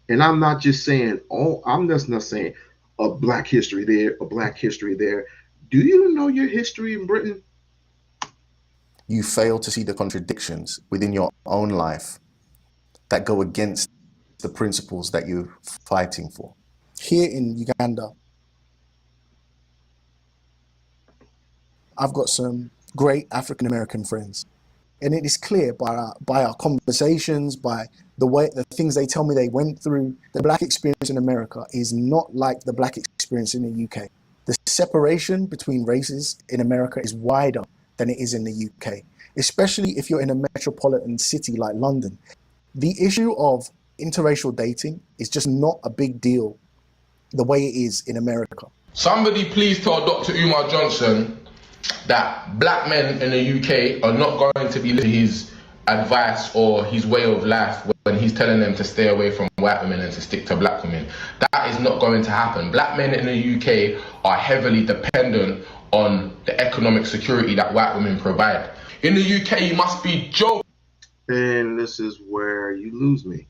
And I'm not just saying, I'm just not saying a Black history there, a Black history there. Do you know your history in Britain? You fail to see the contradictions within your own life that go against the principles that you're fighting for. Here in Uganda, I've got some great African American friends. And it is clear by our conversations, by the things they tell me they went through, the black experience in America is not like the black experience in the UK. The separation between races in America is wider than it is in the UK, especially if you're in a metropolitan city like London. The issue of interracial dating is just not a big deal the way it is in America. Somebody please tell Dr. Umar Johnson that black men in the UK are not going to be listening to his advice or his way of life when he's telling them to stay away from white women and to stick to black women. That is not going to happen. Black men in the UK are heavily dependent on the economic security that white women provide. In the UK, you must be joking. And this is where you lose me.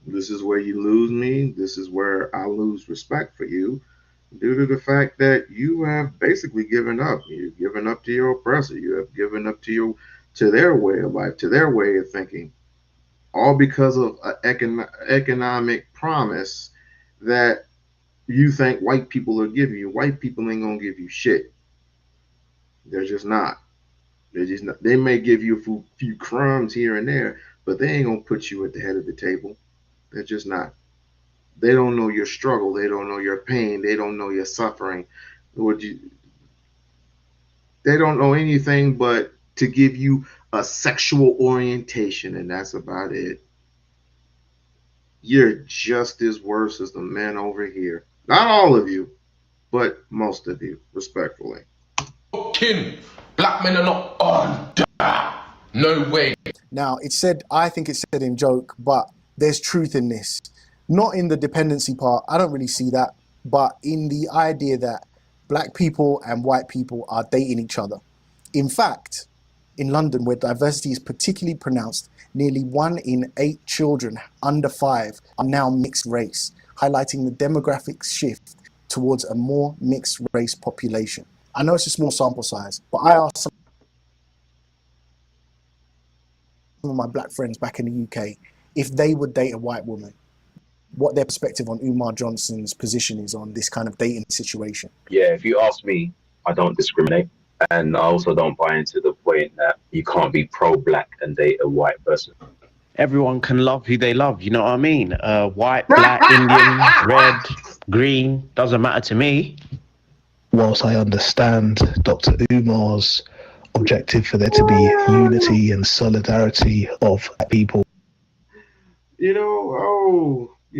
This is where you lose me. This is where I lose respect for you, due to the fact that you have basically given up. You've given up to your oppressor. You have given up to their way of life, to their way of thinking, all because of an economic promise that you think white people are giving you. White people ain't gonna give you shit. They're just not. They're just not. They may give you a few crumbs here and there, but they ain't gonna put you at the head of the table. They're just not. They don't know your struggle. They don't know your pain. They don't know your suffering. They don't know anything but to give you a sexual orientation, and that's about it. You're just as worse as the men over here. Not all of you, but most of you, respectfully. Black men are not on that. No way. Now, I think it's said in joke, but there's truth in this. Not in the dependency part, I don't really see that, but in the idea that black people and white people are dating each other. In fact, in London, where diversity is particularly pronounced, nearly 1 in 8 children under 5 are now mixed race, highlighting the demographic shift towards a more mixed race population. I know it's a small sample size, but I asked some of my black friends back in the UK if they would date a white woman, what their perspective on Umar Johnson's position is on this kind of dating situation. Yeah, if you ask me, I don't discriminate. And I also don't buy into the point that you can't be pro-black and date a white person. Everyone can love who they love, you know what I mean? White, black, Indian, red, green, doesn't matter to me. Whilst I understand Dr. Umar's objective for there to be unity and solidarity of people. You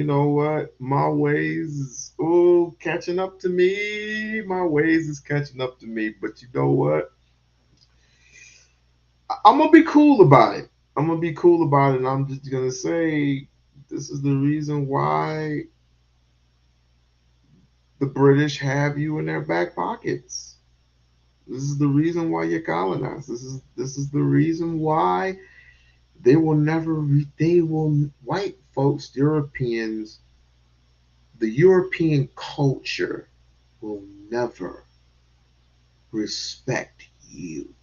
know what? My ways is catching up to me. My ways is catching up to me. But you know what? I'm gonna be cool about it. And I'm just gonna say this is the reason why the British have you in their back pockets. This is the reason why you're colonized. This is the reason why white folks, Europeans, the European culture will never respect you.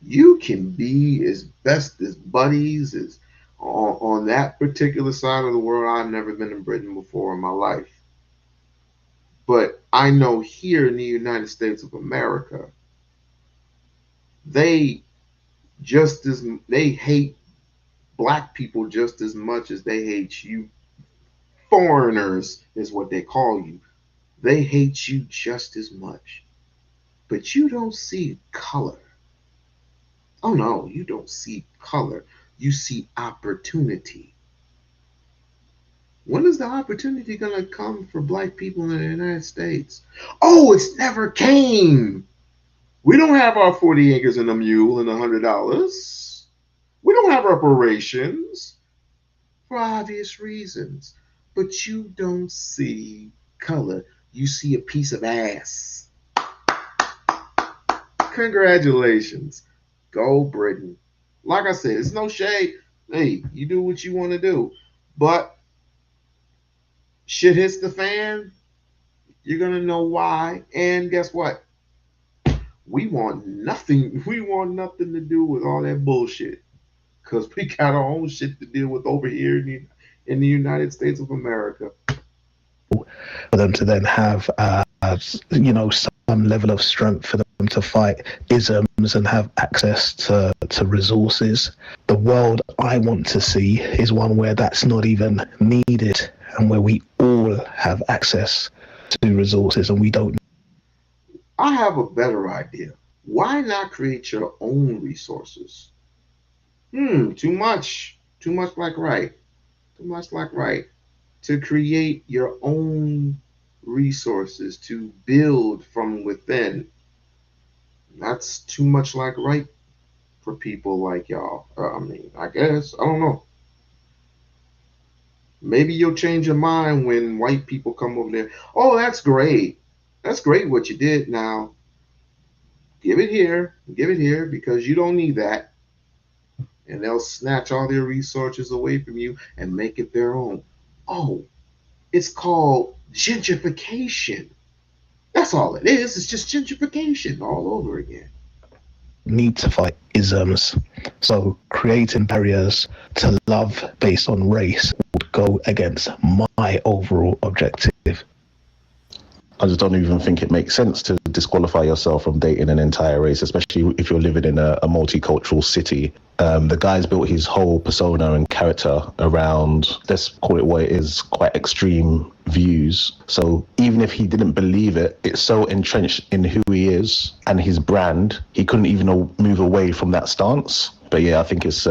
You can be as best as buddies as on that particular side of the world. I've never been in Britain before in my life. But I know here in the United States of America, they hate black people just as much as they hate you. Foreigners is what they call you. They hate you just as much. But you don't see color. Oh no, you don't see color. You see opportunity. When is the opportunity going to come for black people in the United States? Oh, it's never came. We don't have our 40 acres and a mule and $100. We don't have reparations for obvious reasons. But you don't see color. You see a piece of ass. Congratulations. Go Britain. Like I said, it's no shade. Hey, you do what you want to do. But shit hits the fan, you're going to know why. And guess what? We want nothing to do with all that bullshit. because we got our own shit to deal with over here in the United States of America. For them to then have, some level of strength for them to fight isms and have access to resources. The world I want to see is one where that's not even needed and where we all have access to resources and we don't. I have a better idea. Why not create your own resources? Too much. Too much like right. Too much like right. To create your own resources, to build from within. That's too much like right for people like y'all. I guess. I don't know. Maybe you'll change your mind when white people come over there. Oh, that's great. That's great what you did. Now, give it here. Give it here because you don't need that. And they'll snatch all their resources away from you and make it their own. Oh, it's called gentrification. That's all it is. It's just gentrification all over again. Need to fight isms. So creating barriers to love based on race would go against my overall objective. I just don't even think it makes sense to disqualify yourself from dating an entire race, especially if you're living in a multicultural city. The guy's built his whole persona and character around, let's call it what it is, quite extreme views. So even if he didn't believe it, it's so entrenched in who he is and his brand, he couldn't even move away from that stance. But yeah, I think it's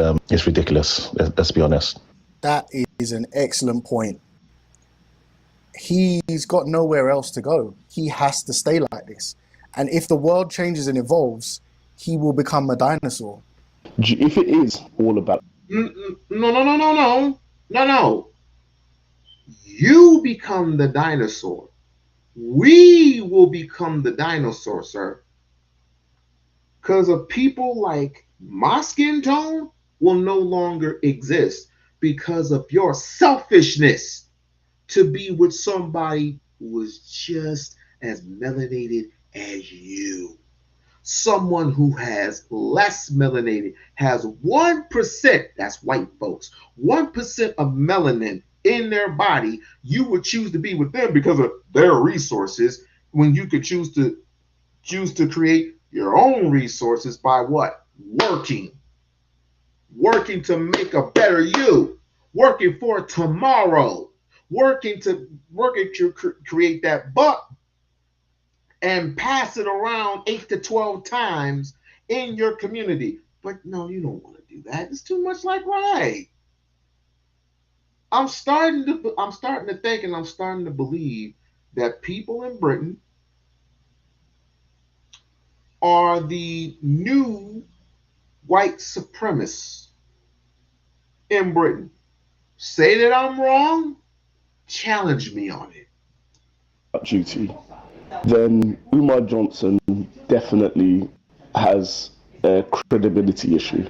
ridiculous, let's be honest. That is an excellent point. He's got nowhere else to go. He has to stay like this. And if the world changes and evolves, he will become a dinosaur. If it is all about... No. You become the dinosaur. We will become the dinosaur, sir. Because of people like my skin tone will no longer exist because of your selfishness to be with somebody who was just as melanated as you. Someone who has less melanated, has 1%, that's white folks, 1% of melanin in their body, you would choose to be with them because of their resources when you could choose to create your own resources by what? Working to make a better you, working for tomorrow. Working to create that buck and pass it around 8 to 12 times in your community. But no, you don't want to do that. It's too much like right. I'm starting to think and I'm starting to believe that people in Britain are the new white supremacists in Britain. Say that I'm wrong, challenge me on it. Duty, then Umar Johnson definitely has a credibility issue.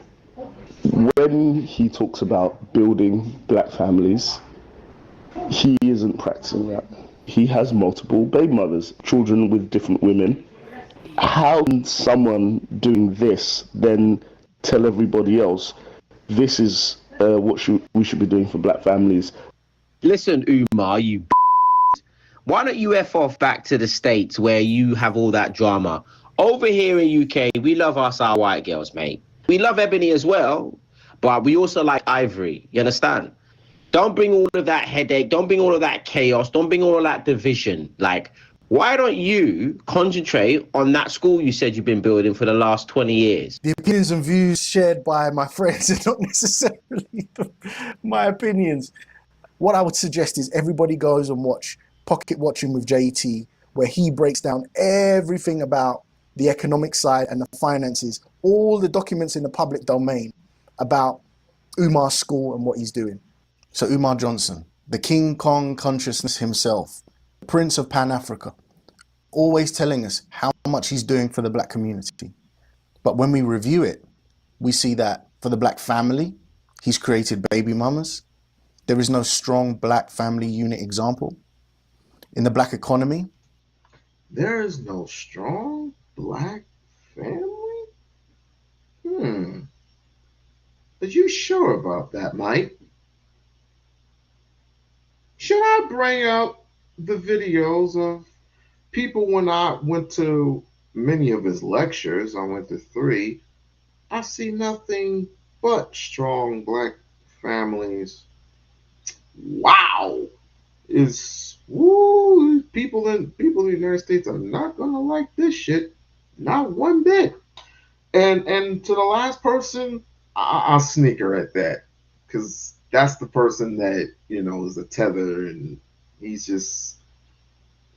When he talks about building black families, he isn't practicing that. He has multiple baby mothers, children with different women. How can someone doing this then tell everybody else this is what we should be doing for black families? Listen, Umar, you why don't you F off back to the States where you have all that drama? Over here in UK, we love our white girls, mate. We love Ebony as well, but we also like Ivory. You understand? Don't bring all of that headache. Don't bring all of that chaos. Don't bring all of that division. Like, why don't you concentrate on that school you said you've been building for the last 20 years? The opinions and views shared by my friends are not necessarily my opinions. What I would suggest is everybody goes and watch Pocket Watching with JT, where he breaks down everything about the economic side and the finances, all the documents in the public domain about Umar's school and what he's doing. So Umar Johnson, the King Kong consciousness himself, Prince of Pan-Africa, always telling us how much he's doing for the black community. But when we review it, we see that for the black family, he's created baby mamas. There is no strong black family unit example. In the black economy, there is no strong black family? Are you sure about that, Mike? Should I bring out the videos of people when I went to many of his lectures? I went to 3. I see nothing but strong black families. Wow. People in the United States are not gonna like this shit. Not one bit. And to the last person, I'll sneaker at that. Cause that's the person that, is a tether, and he's just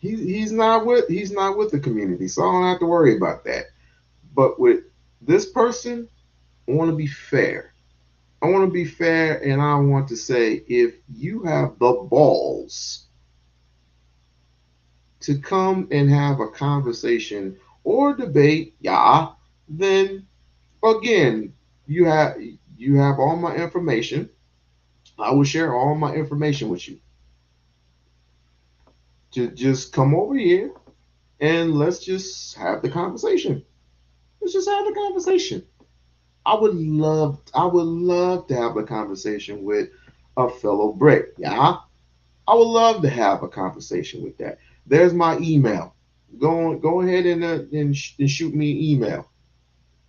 he's not with the community. So I don't have to worry about that. But with this person, I want to be fair. I want to be fair, and I want to say, if you have the balls to come and have a conversation or debate, yeah, then again, you have all my information. I will share all my information with you. Just come over here and let's just have the conversation. Let's just have the conversation. I would love to have a conversation with a fellow Brit. Yeah, I would love to have a conversation with that. There's my email. Go ahead and shoot me an email.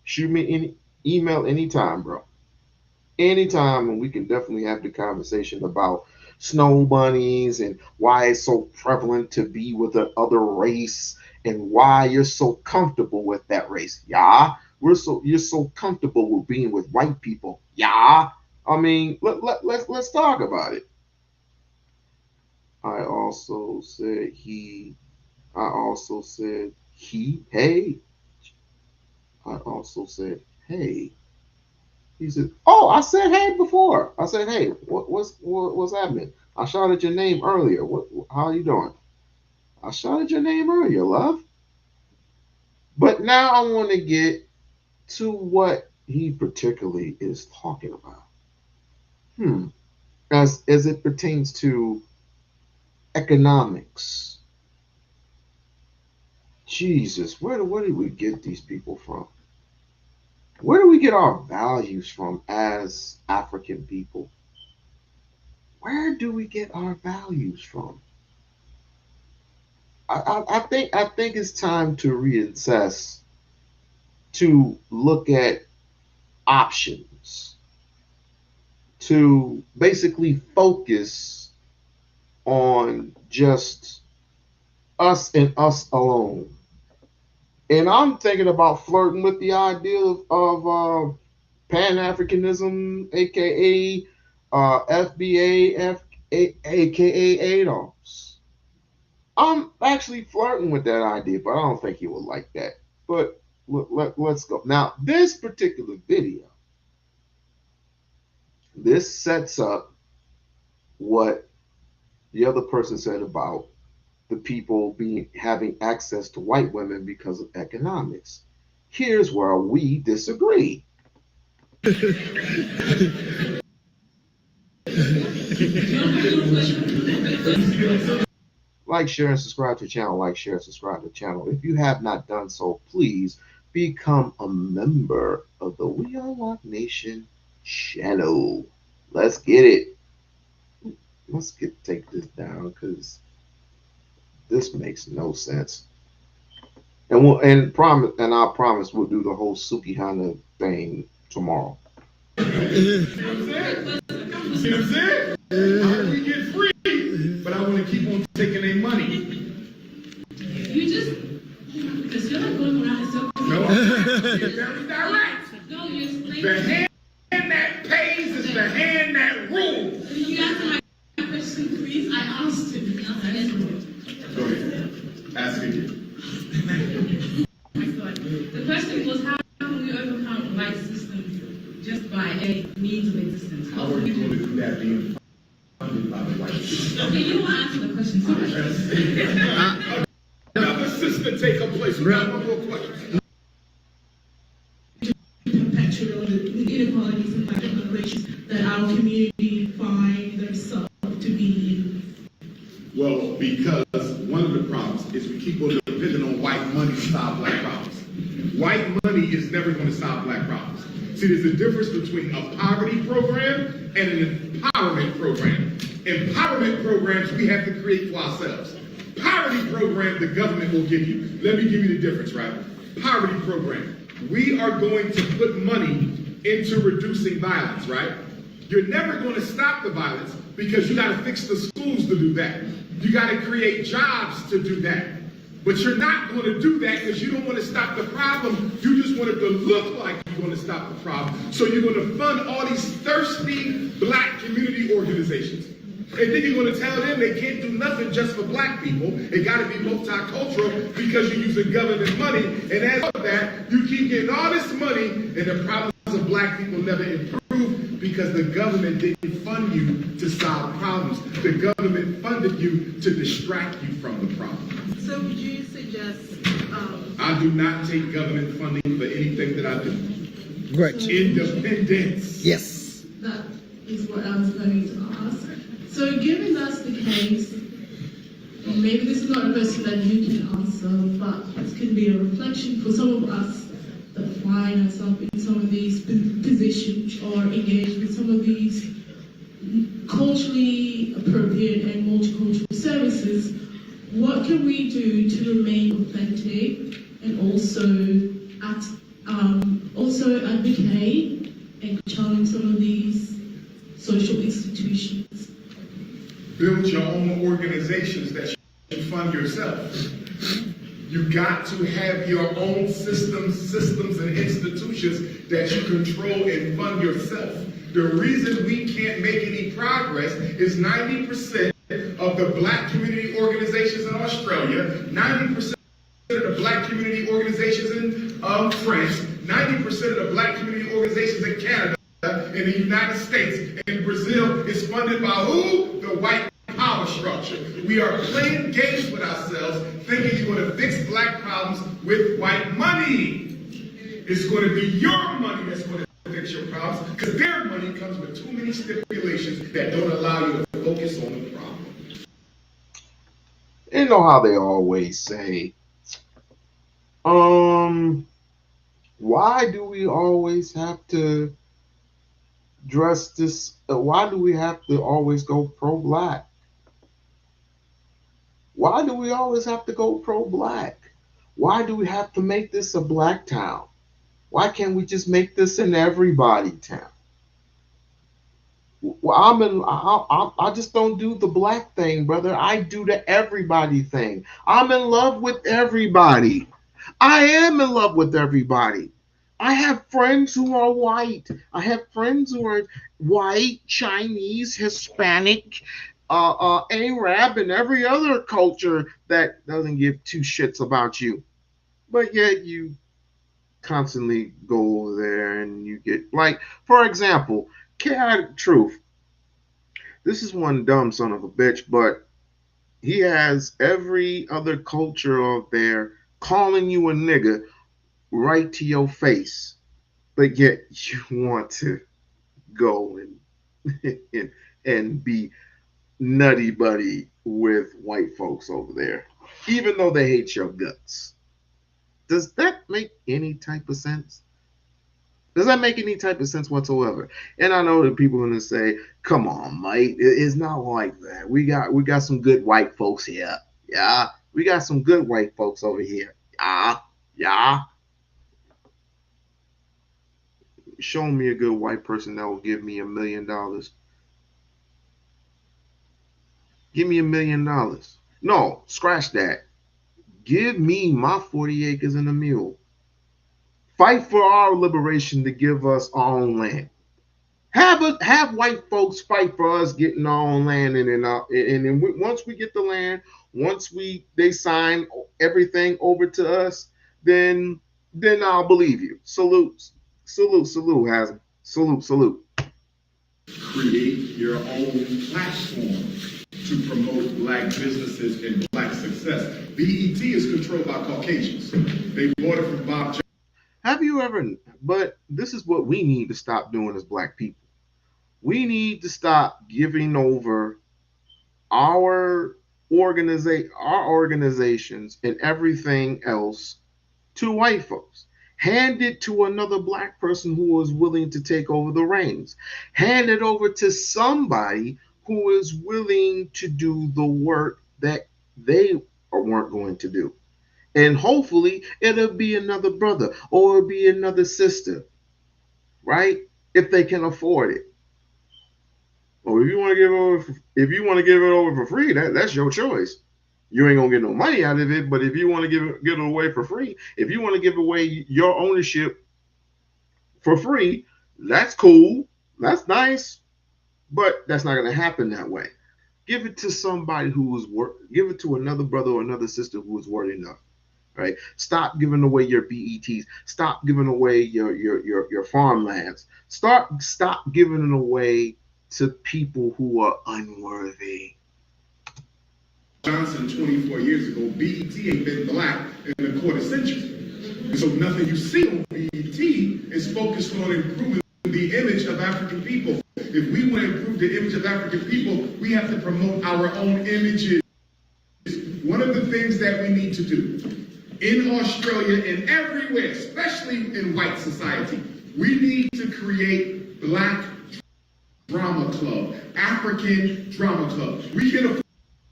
Shoot me any email anytime, bro. Anytime, and we can definitely have the conversation about snow bunnies and why it's so prevalent to be with the other race and why you're so comfortable with that race. Yeah, you're so comfortable with being with white people. Yeah, I mean, let's talk about it. I also said he. I also said he. Hey. I also said hey. He said, "Oh, I said hey before. I said hey. What's happening? I shouted your name earlier. How are you doing? I shouted your name earlier, love. But now I want to get to what he particularly is talking about. As it pertains to economics. Jesus, where do we get these people from? Where do we get our values from as African people? Where do we get our values from? I think it's time to reassess, to look at options, to basically focus on just us and us alone. And I'm thinking about flirting with the idea of Pan Africanism, aka FBA, aka ADOS. I'm actually flirting with that idea, but I don't think he would like that. But let's go. Now, this particular video, this sets up what the other person said about the people having access to white women because of economics. Here's where we disagree. Like, share, and subscribe to the channel. Like, share, and subscribe to the channel. If you have not done so, please become a member of the We-On-Loc Nation channel. Let's get it. Take this down because this makes no sense. And I promise we'll do the whole Sukihana thing tomorrow. See what I'm saying? We get free, but I want to keep on taking their money. Because you're not going around in circles. No, you're very direct. No, you're straight. The hand that pays is the hand that rules. You answer my question, please. I asked him. Go ahead. Ask again. The question was, how can we overcome white systems just by a means of existence? How are you going to do that being funded by the white system? Okay, you want to answer the question. Sorry. Another system take a place. We got one more question. Perpetuate the inequalities and black generations that our community find themselves to be in. Well, because one of the problems is we keep on depending on white money to solve black problems. White money is never going to solve black problems. See, there's a difference between a poverty program and an empowerment program. Empowerment programs we have to create for ourselves. Poverty program the government will give you. Let me give you the difference, right? Poverty program. We are going to put money into reducing violence, right? You're never going to stop the violence because you got to fix the schools to do that. You got to create jobs to do that. But you're not going to do that because you don't want to stop the problem. You just want it to look like you're going to stop the problem. So you're going to fund all these thirsty black community organizations. And then you're going to tell them they can't do nothing just for black people. It got to be multicultural because you're using government money. And as of that, you keep getting all this money and the problems of black people never improve because the government didn't fund you to solve problems. The government funded you to distract you from the problem. So would you suggest... I do not take government funding for anything that I do. Great. Independence. Yes. That is what I was going to ask. So given that's the case, maybe this is not a question that you can answer, but it can be a reflection for some of us that find ourselves in some of these positions or engage with some of these culturally appropriate and multicultural services. What can we do to remain authentic and also advocate and challenge some of these social institutions? Build your own organizations that you fund yourself. You got to have your own systems and institutions that you control and fund yourself. The reason we can't make any progress is 90% of the black community organizations in Australia, 90% of the black community organizations in France, 90% of the black community organizations in Canada, in the United States, and Brazil is funded by who? The white power structure. We are playing games with ourselves, thinking you're going to fix black problems with white money. It's going to be your money that's going to fix your problems, because their money comes with too many stipulations that don't allow you to focus on the problem. You know how they always say, why do we always have to dress this? Why do we have to always go pro-black? Why do we always have to go pro-black? Why do we have to make this a black town? Why can't we just make this an everybody town? Well, I just don't do the black thing, brother. I do the everybody thing. I'm in love with everybody. I am in love with everybody. I have friends who are white. I have friends who are white, Chinese, Hispanic, Arab, and every other culture that doesn't give two shits about you. But yet you constantly go over there and you get, like, for example, truth. This is one dumb son of a bitch, but he has every other culture out there calling you a nigga right to your face, but yet you want to go and be nutty buddy with white folks over there, even though they hate your guts. Does that make any type of sense? Does that make any type of sense whatsoever? And I know that people are gonna say, "Come on, mate, it's not like that. We got some good white folks here. Yeah, we got some good white folks over here. Yeah. Show me a good white person that will give me $1 million. Give me $1 million. No, scratch that. Give me my 40 acres and a mule. Fight for our liberation to give us our own land. Have white folks fight for us getting our own land, and then once we get the land, once they sign everything over to us, then I'll believe you. Salute, Hasm. Salute. Create your own platform to promote black businesses and black success. BET is controlled by Caucasians. They bought it from Bob Jones. Have you ever, but this is what we need to stop doing as black people. We need to stop giving over our organizations and everything else to white folks. Hand it to another black person who is willing to take over the reins. Hand it over to somebody who is willing to do the work that they weren't going to do. And hopefully it'll be another brother or it'll be another sister, right? If they can afford it. Or if you want to give it over for free, that's your choice. You ain't gonna get no money out of it, but if you want to give it away for free, if you want to give away your ownership for free, that's cool. That's nice. But that's not gonna happen that way. Give it to somebody who is give it to another brother or another sister who is worthy enough. Right? Stop giving away your BETs. Stop giving away your farmlands. Stop giving it away to people who are unworthy. Johnson 24 years ago, BET ain't been black in a quarter century. And so nothing you see on BET is focused on improving the image of African people. If we want to improve the image of African people, we have to promote our own images. One of the things that we need to do in Australia and everywhere, especially in white society, we need to create Black Drama Club, African Drama Club. We can afford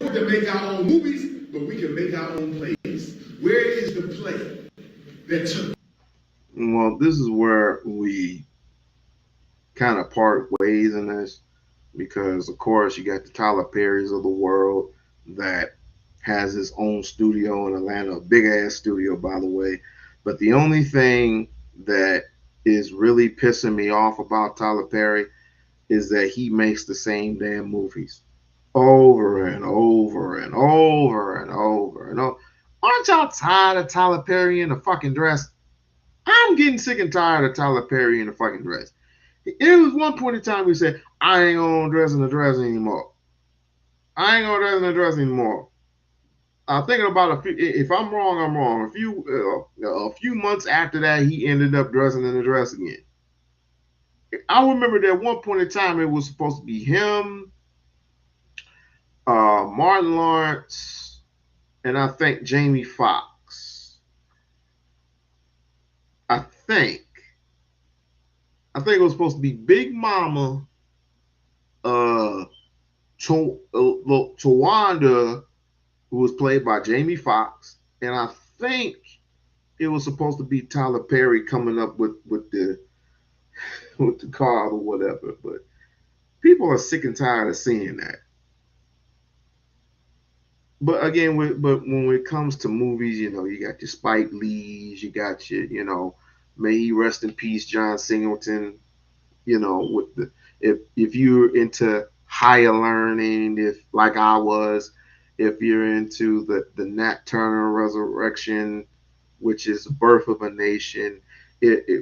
to make our own movies, but we can make our own plays. Where is the play that took? Well, this is where we kind of part ways in this, because of course you got the Tyler Perrys of the world that has his own studio in Atlanta, a big ass studio, by the way. But the only thing that is really pissing me off about Tyler Perry is that he makes the same damn movies over and over and over and over and over. Aren't y'all tired of Tyler Perry in the fucking dress? I'm getting sick and tired of Tyler Perry in the fucking dress. It was one point in time we said, I ain't gonna dress in the dress anymore. I ain't gonna dress in the dress anymore. I'm thinking about a few. If I'm wrong, I'm wrong. A few months after that, he ended up dressing in the dress again. I remember that one point in time it was supposed to be him, Martin Lawrence, and I think Jamie Foxx. I think it was supposed to be Big Mama, Tawanda, who was played by Jamie Foxx, and I think it was supposed to be Tyler Perry coming up with the card or whatever. But people are sick and tired of seeing that. But again, when it comes to movies, you got your Spike Lees, you got your, may he rest in peace, John Singleton. With the if you're into higher learning, if like I was. If you're into the Nat Turner Resurrection, which is Birth of a Nation,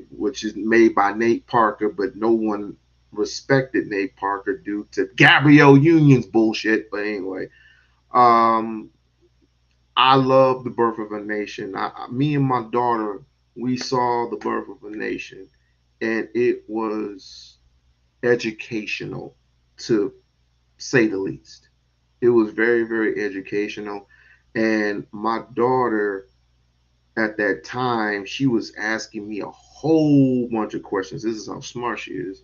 which is made by Nate Parker, but no one respected Nate Parker due to Gabrielle Union's bullshit. But anyway, I love The Birth of a Nation. Me and my daughter, we saw The Birth of a Nation, and it was educational, to say the least. It was very, very educational. And my daughter at that time, she was asking me a whole bunch of questions. This is how smart she is.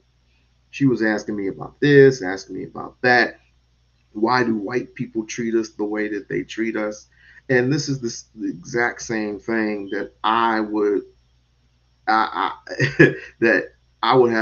She was asking me about this, asking me about that. Why do white people treat us the way that they treat us? And this is the exact same thing that I would have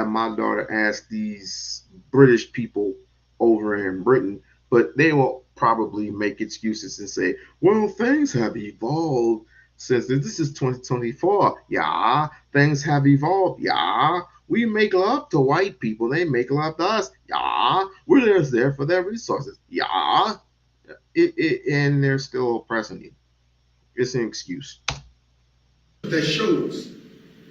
my daughter ask these British people over in Britain. But they will probably make excuses and say, well, things have evolved since this is 2024. Yeah, things have evolved. Yeah, we make love to white people. They make love to us. Yeah, we're just there for their resources. Yeah, and they're still oppressing you. It's an excuse. That shows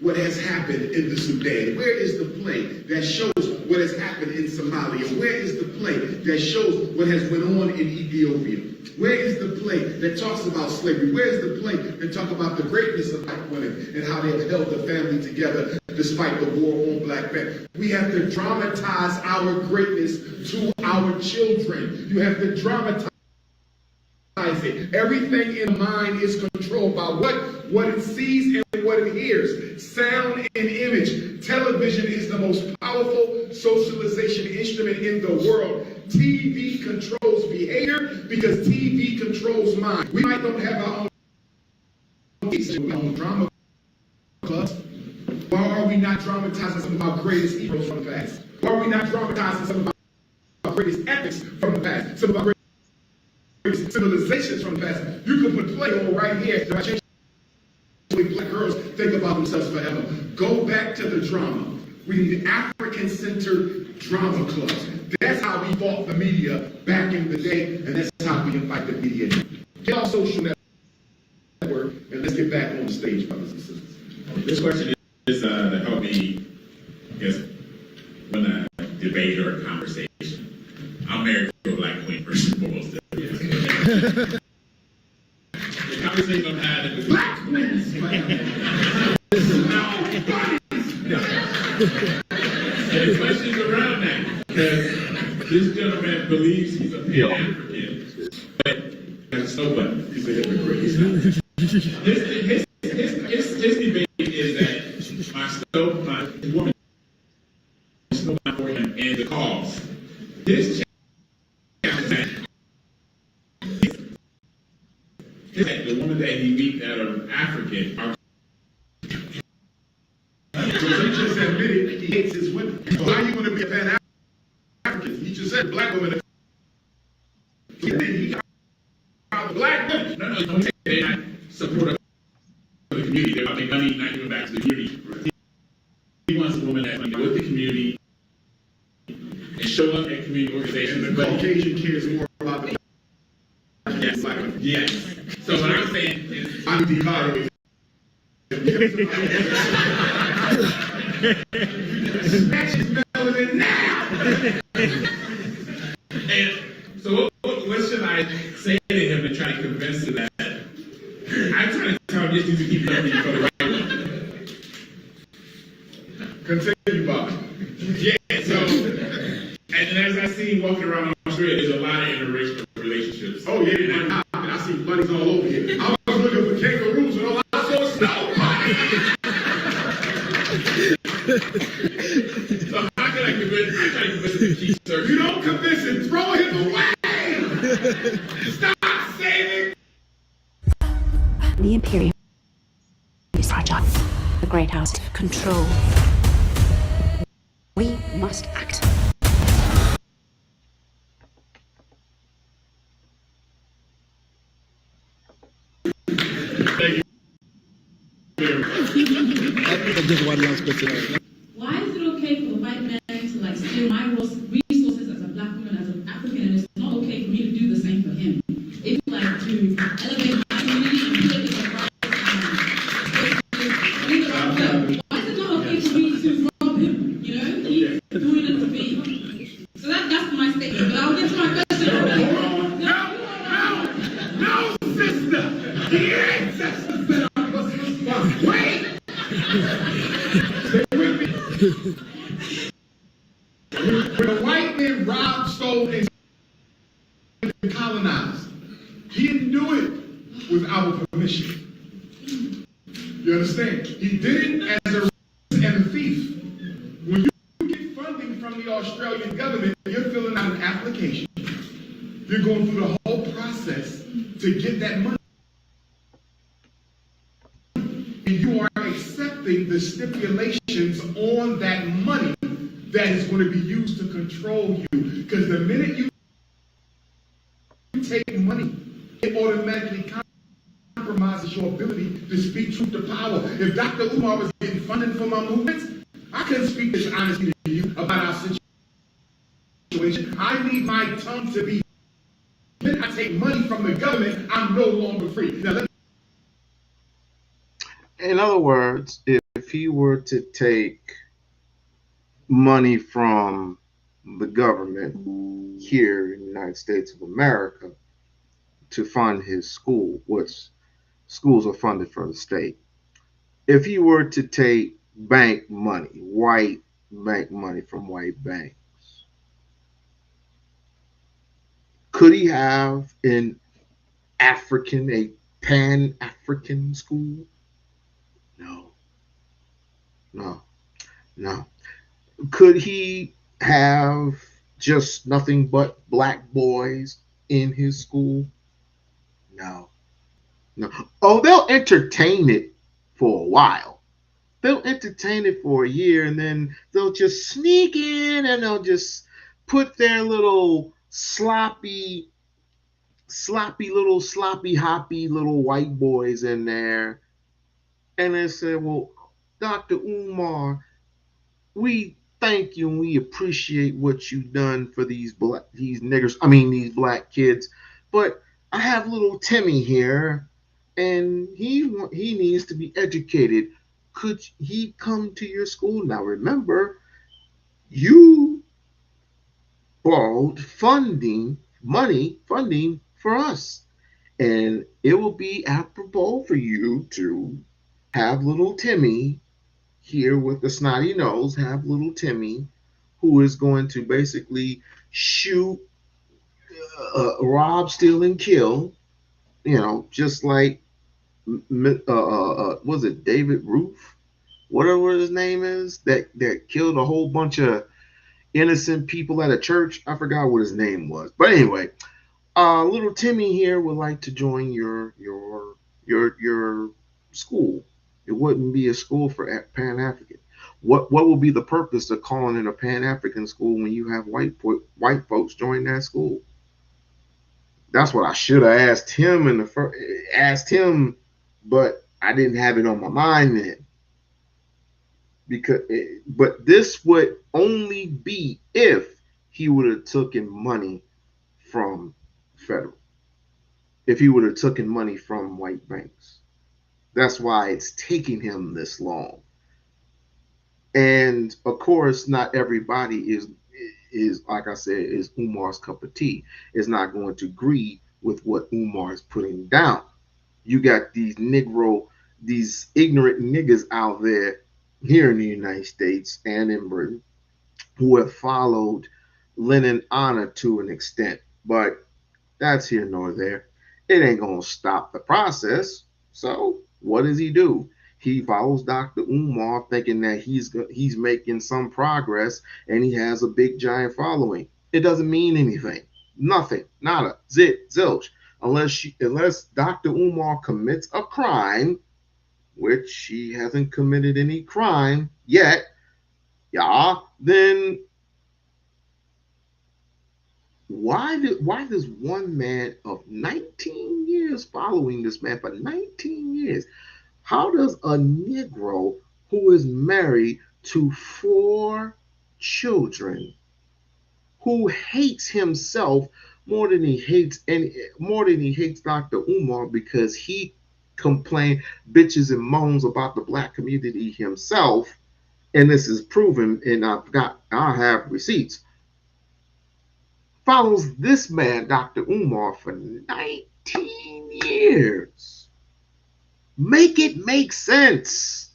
what has happened in the Sudan. Where is the play that shows what has happened in Somalia? Where is the play that shows what has went on in Ethiopia? Where is the play that talks about slavery? Where is the play that talks about the greatness of black women and how they have held the family together despite the war on black men? We have to dramatize our greatness to our children. You have to dramatize it. Everything in mind is controlled by what it sees and what what it hears. Sound and image. Television is the most powerful socialization instrument in the world. TV controls behavior because TV controls mind. We might don't have our own drama clubs. Why are we not dramatizing some of our greatest heroes from the past? Why are we not dramatizing some of our greatest epics from the past? Some of our greatest civilizations from the past? You can put play on right here. That change the way black girls think about themselves forever. Go back to the drama. We need African-centered drama clubs. That's how we fought the media back in the day, and that's how we invite the media. Get our social network, and let's get back on the stage, brothers and sisters. This question is to help me, I guess, run a debate or a conversation. I'm married to a black queen, first and foremost. The conversation I'm having with black queens. And the question's around that, because this gentleman believes he's a Pan-African, but that's so what? He's a hypocrite. His debate is that my woman is still not for him and the cause. This challenge is that the woman that he meets that are African are. So he just admitted he hates his women. So how are you going to be a Pan-African? He just said black women. He black women. No, they're not supportive of the community. They're about making money, not giving back to the community. He wants a woman that's with the community and show up at community organizations. And the Caucasian cares more about the black women. Yes. So what I'm saying is, I'm divided. Smash his melanin now. And so what should I say to him to try to convince him that? I'm trying to tell him this needs to keep loving for the right one. Continue, Bob. Yeah, so, and as I see him walking around Australia, there's a lot of interracial relationships. Oh, yeah, I see bunnies all over here. I was looking for kangaroos and all I saw snow. So how can I convince him to keep searching? You don't convince him, throw him away! Stop saving! The Imperium is fragile. The Great House control. We must act. Thank you. Just one last question. Why is it okay for a white man to like steal my resources as a black woman, as an African, and it's not okay for me to do the same for him? It's like to elevate my community and take it from why is it not okay for me to rob him? You know, he's doing it to me. So that's my statement. But I'll get to my question. No, sister! The ancestors that are Muslims. Wait! Stay with me. When a white man robbed, stole, and colonized, he didn't do it with our permission. You understand? He did it as a racist and a thief. When you get funding from the Australian government, you're filling out an application. You're going through the whole process to get that money. And you are accepting the stipulations on that money that is going to be used to control you. Because the minute you take money, it automatically compromises your ability to speak truth to power. If Dr. Umar was getting funding for my movements, I couldn't speak this honestly to you about our situation. I need my tongue to be. When I take money from the government, I'm no longer free. Now, in other words, if he were to take money from the government here in the United States of America to fund his school, which schools are funded for the state. If he were to take bank money, white bank money from white banks, could he have a Pan-African school? No. no, no. Could he have just nothing but black boys in his school? No, no. Oh, they'll entertain it for a while. They'll entertain it for a year, and then they'll just sneak in and they'll just put their little sloppy hoppy little white boys in there, and they say, "Well, Dr. Umar, we thank you and we appreciate what you've done for these black kids, but I have little Timmy here, and he needs to be educated. Could he come to your school?" Now remember, you borrowed funding for us, and it will be apropos for you to have little Timmy here with the snotty nose, have little Timmy, who is going to basically shoot, rob, steal, and kill. Just like was it David Roof, whatever his name is, that killed a whole bunch of innocent people at a church. I forgot what his name was, but anyway, little Timmy here would like to join your school. It wouldn't be a school for Pan African. What will be the purpose of calling it a Pan African school when you have white folks join that school? That's what I should have asked him but I didn't have it on my mind then. But this would only be if he would have taken money from federal, if he would have taken money from white banks. That's why it's taking him this long. And of course, not everybody is like I said, is Umar's cup of tea. Is not going to agree with what Umar is putting down. You got these ignorant niggas out there here in the United States and in Britain who have followed Lenin honor to an extent, but that's here nor there. It ain't gonna stop the process. So what does he do? He follows Dr. Umar, thinking that he's making some progress and he has a big giant following. It doesn't mean anything. Nothing. Nada. Zit. Zilch. Unless Dr. Umar commits a crime, which he hasn't committed any crime yet, then why does one man of 19 years following this man for 19 years? How does a Negro who is married to 4 children, who hates himself more than he hates Dr. Umar because he complained, bitches and moans about the black community himself, and this is proven, and I have receipts, follows this man, Dr. Umar, for 19 years. Make it make sense.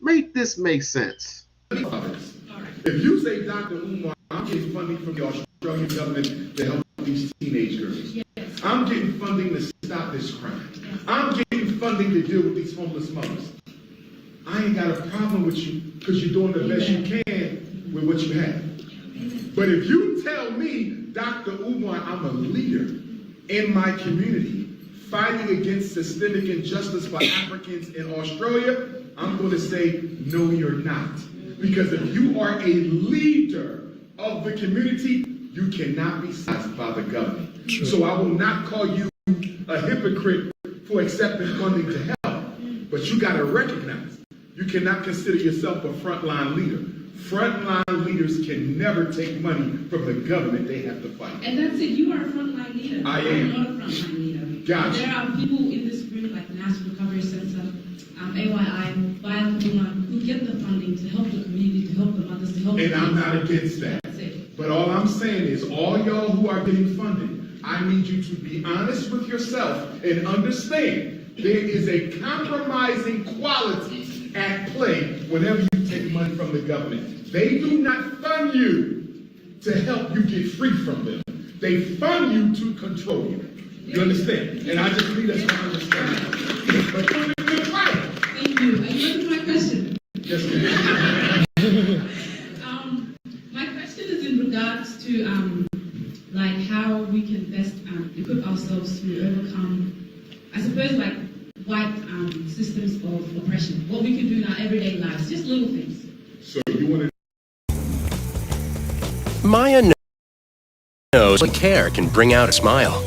Make this make sense. If you say, Dr. Umar, I'm getting funding from the Australian government to help these teenage girls. Yes. I'm getting funding to stop this crime. Yes. I'm getting funding to deal with these homeless mothers. I ain't got a problem with you because you're doing the best you can with what you have. But if you tell me, Dr. Umar, I'm a leader in my community fighting against systemic injustice for Africans in Australia, I'm going to say, no, you're not. Because if you are a leader of the community, you cannot be silenced by the government. True. So I will not call you a hypocrite for accepting funding to help. But you got to recognize, you cannot consider yourself a frontline leader. Frontline leaders can never take money from the government. They have to fight. And that's it. You are a frontline leader. I am. I'm not a frontline leader. Gotcha. There are people in this room like the National Recovery Center, AYI, We-On-Loc, who get the funding to help the community, to help the mothers, to help the And I'm not against that. That's it. But all I'm saying is, all y'all who are getting funded, I need you to be honest with yourself and understand there is a compromising quality at play whenever you take money from the government. They do not fund you to help you get free from them. They fund you to control you. You understand? And I just need us to understand that. But you're doing a good fight. Thank you. Are you ready for my question? Yes, ma'am. suppose like white systems of oppression, what we can do in our everyday lives, just little things. So you want to Maya knows care can bring out a smile,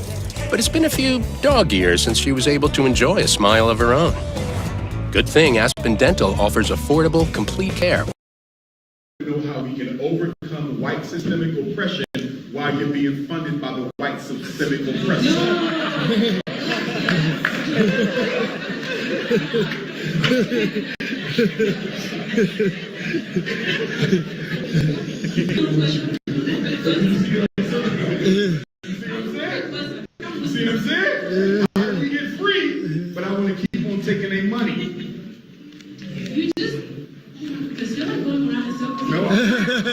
but it's been a few dog years since she was able to enjoy a smile of her own. Good thing Aspen Dental offers affordable, complete care. know how we can overcome white systemic oppression while you're being funded by the white systemic oppressor. You see what I'm saying? How can we get free, but I want to keep on taking their money? You just feel like going around in circles. No,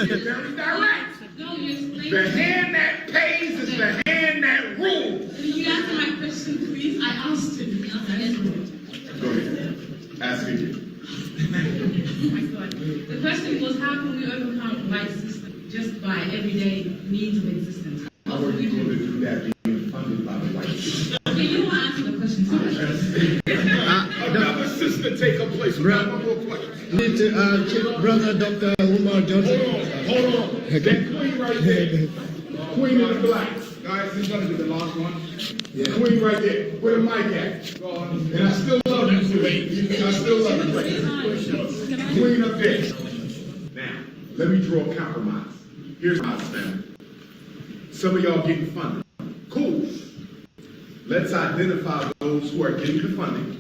you're very direct. No, you explain. The hand that pays is the hand that rules. Can you answer my question, please? I asked him. Go ahead. Ask again. Oh my God. The question was, how can we overcome white system just by everyday needs of existence? How are you going to do that being funded by the white system? Okay, you don't answer the question. Another sister take her place. We got one more question. Need to, brother Dr. Umar Johnson. Hold on. That queen right there. Queen of the blacks. Guys, this is going to be the last one. Yeah. Queen right there. Where the mic at? And I still love you, Queen. I still love you. Queen up there. Now, let me draw a compromise. Here's my stand. Some of y'all getting funded. Cool. Let's identify those who are getting the funding.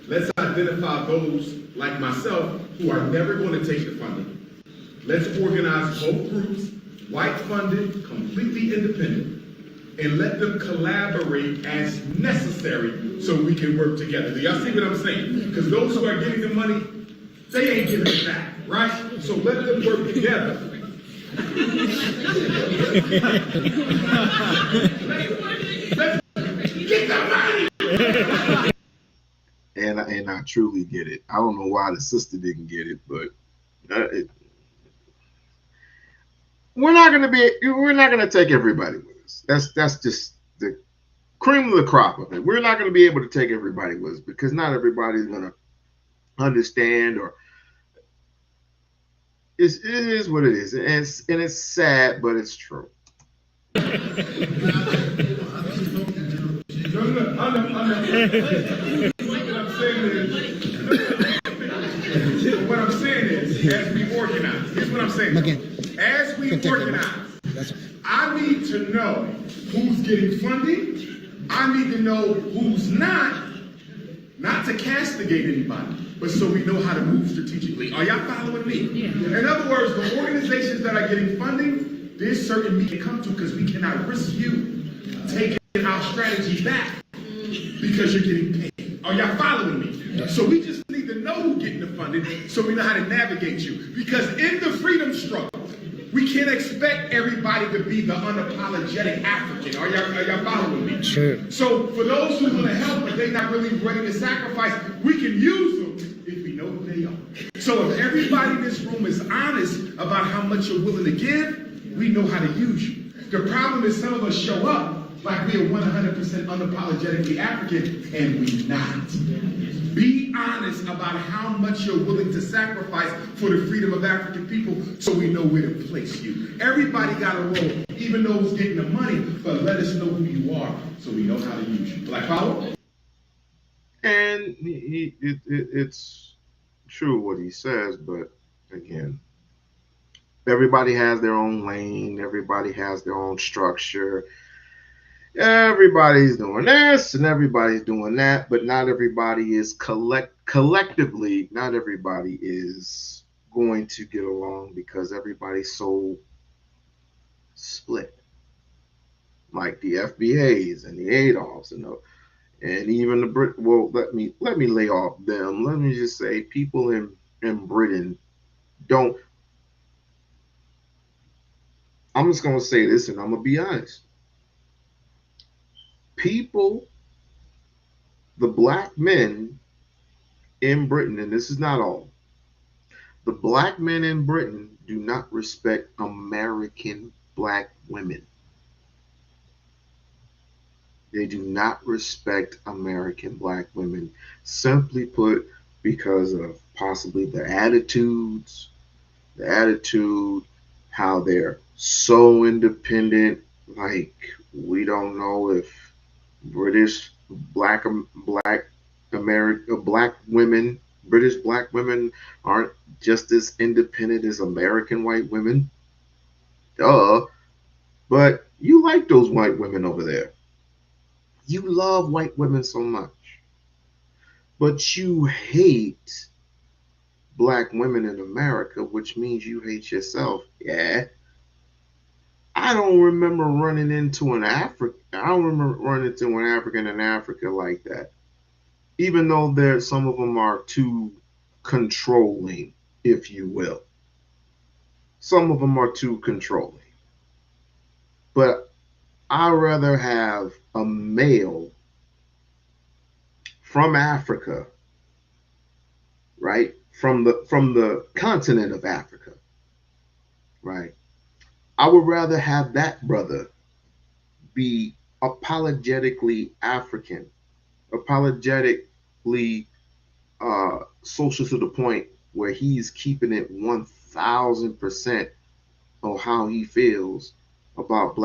Let's identify those like myself who are never going to take the funding. Let's organize both groups, white funded, completely independent, and let them collaborate as necessary so we can work together. Do y'all see what I'm saying? Because those who are getting the money, they ain't giving it back, right? So let them work together. Get the money! And I truly get it. I don't know why the sister didn't get it, but we're not gonna take everybody with us. That's just the cream of the crop of it. We're not gonna be able to take everybody with us because not everybody's gonna understand, or it is what it is, and it's sad, but it's true. What I'm saying is, as we organize, here's what I'm saying. As we organize, I need to know who's getting funding. I need to know who's not to castigate anybody, but so we know how to move strategically. Are y'all following me? Yeah. In other words, the organizations that are getting funding, there's certain we can come to because we cannot risk you taking our strategy back because you're getting paid. Are y'all following me? Yeah. So we just need to know who's getting the funding so we know how to navigate you. Because in the freedom struggle, we can't expect everybody to be the unapologetic African. Are y'all following me? Sure. So for those who want to help but they're not really ready to sacrifice, we can use them if we know who they are. So if everybody in this room is honest about how much you're willing to give, we know how to use you. The problem is some of us show up like we are 100% unapologetically African, and we not. Be honest about how much you're willing to sacrifice for the freedom of African people so we know where to place you. Everybody got a role, even those getting the money, but let us know who you are so we know how to use you. Black Power? And it's true what he says, but again, everybody has their own lane, everybody has their own structure. Everybody's doing this and everybody's doing that, but not everybody is collectively, not everybody is going to get along because everybody's so split. Like the FBAs and the Adolfs and even the Brit. Well, let me lay off them. Let me just say people in Britain don't. I'm just gonna say this and I'm gonna be honest. People, the black men in Britain, and this is not all, the black men in Britain do not respect American black women. They do not respect American black women, simply put, because of possibly the attitude, how they're so independent. Like, we don't know if British black American black women, British black women aren't just as independent as American white women. Duh. But you like those white women over there. You love white women so much. But you hate black women in America, which means you hate yourself. Yeah. I don't remember running into an African. I don't remember running into an African in Africa like that. Even though some of them are too controlling, if you will. Some of them are too controlling. But I'd rather have a male from Africa, right? From the continent of Africa, right? I would rather have that brother be apologetically African, apologetically social to the point where he's keeping it 1000% of how he feels about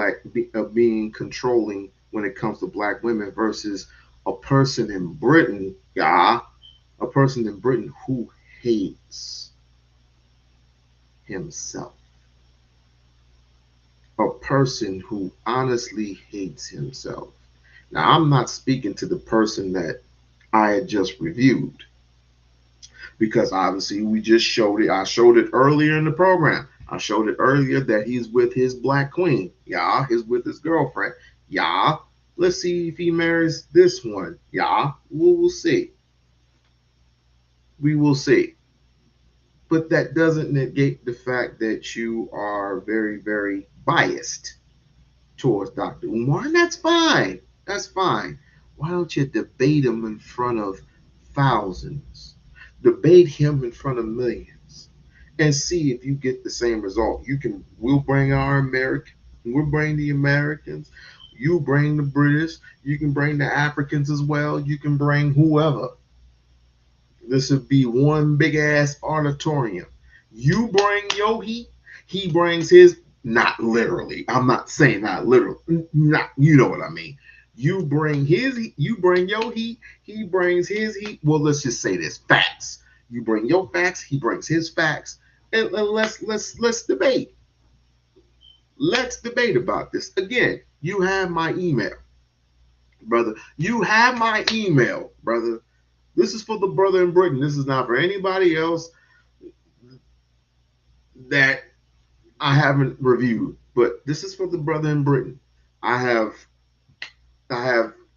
being controlling when it comes to black women versus a person in Britain, a person in Britain who hates himself. A person who honestly hates himself. Now, I'm not speaking to the person that I had just reviewed, because obviously we just showed it. I showed it earlier in the program. I showed it earlier that he's with his black queen. Yeah, he's with his girlfriend. Yeah, let's see if he marries this one. Yeah, we will see. We will see. But that doesn't negate the fact that you are very, very biased towards Dr. Umar, and that's fine. That's fine. Why don't you debate him in front of thousands? Debate him in front of millions and see if you get the same result. We'll bring we'll bring the Americans, you bring the British, you can bring the Africans as well, you can bring whoever. This would be one big ass auditorium. You bring your heat, he brings his. Not literally. I'm not saying not literally. Not, you know what I mean. You bring your heat, he brings his heat. Well, let's just say this: facts. You bring your facts, he brings his facts, and let's debate. Let's debate about this. Again, you have my email, brother. You have my email, brother. This is for the brother in Britain. This is not for anybody else that I haven't reviewed, but this is for the brother in Britain. I have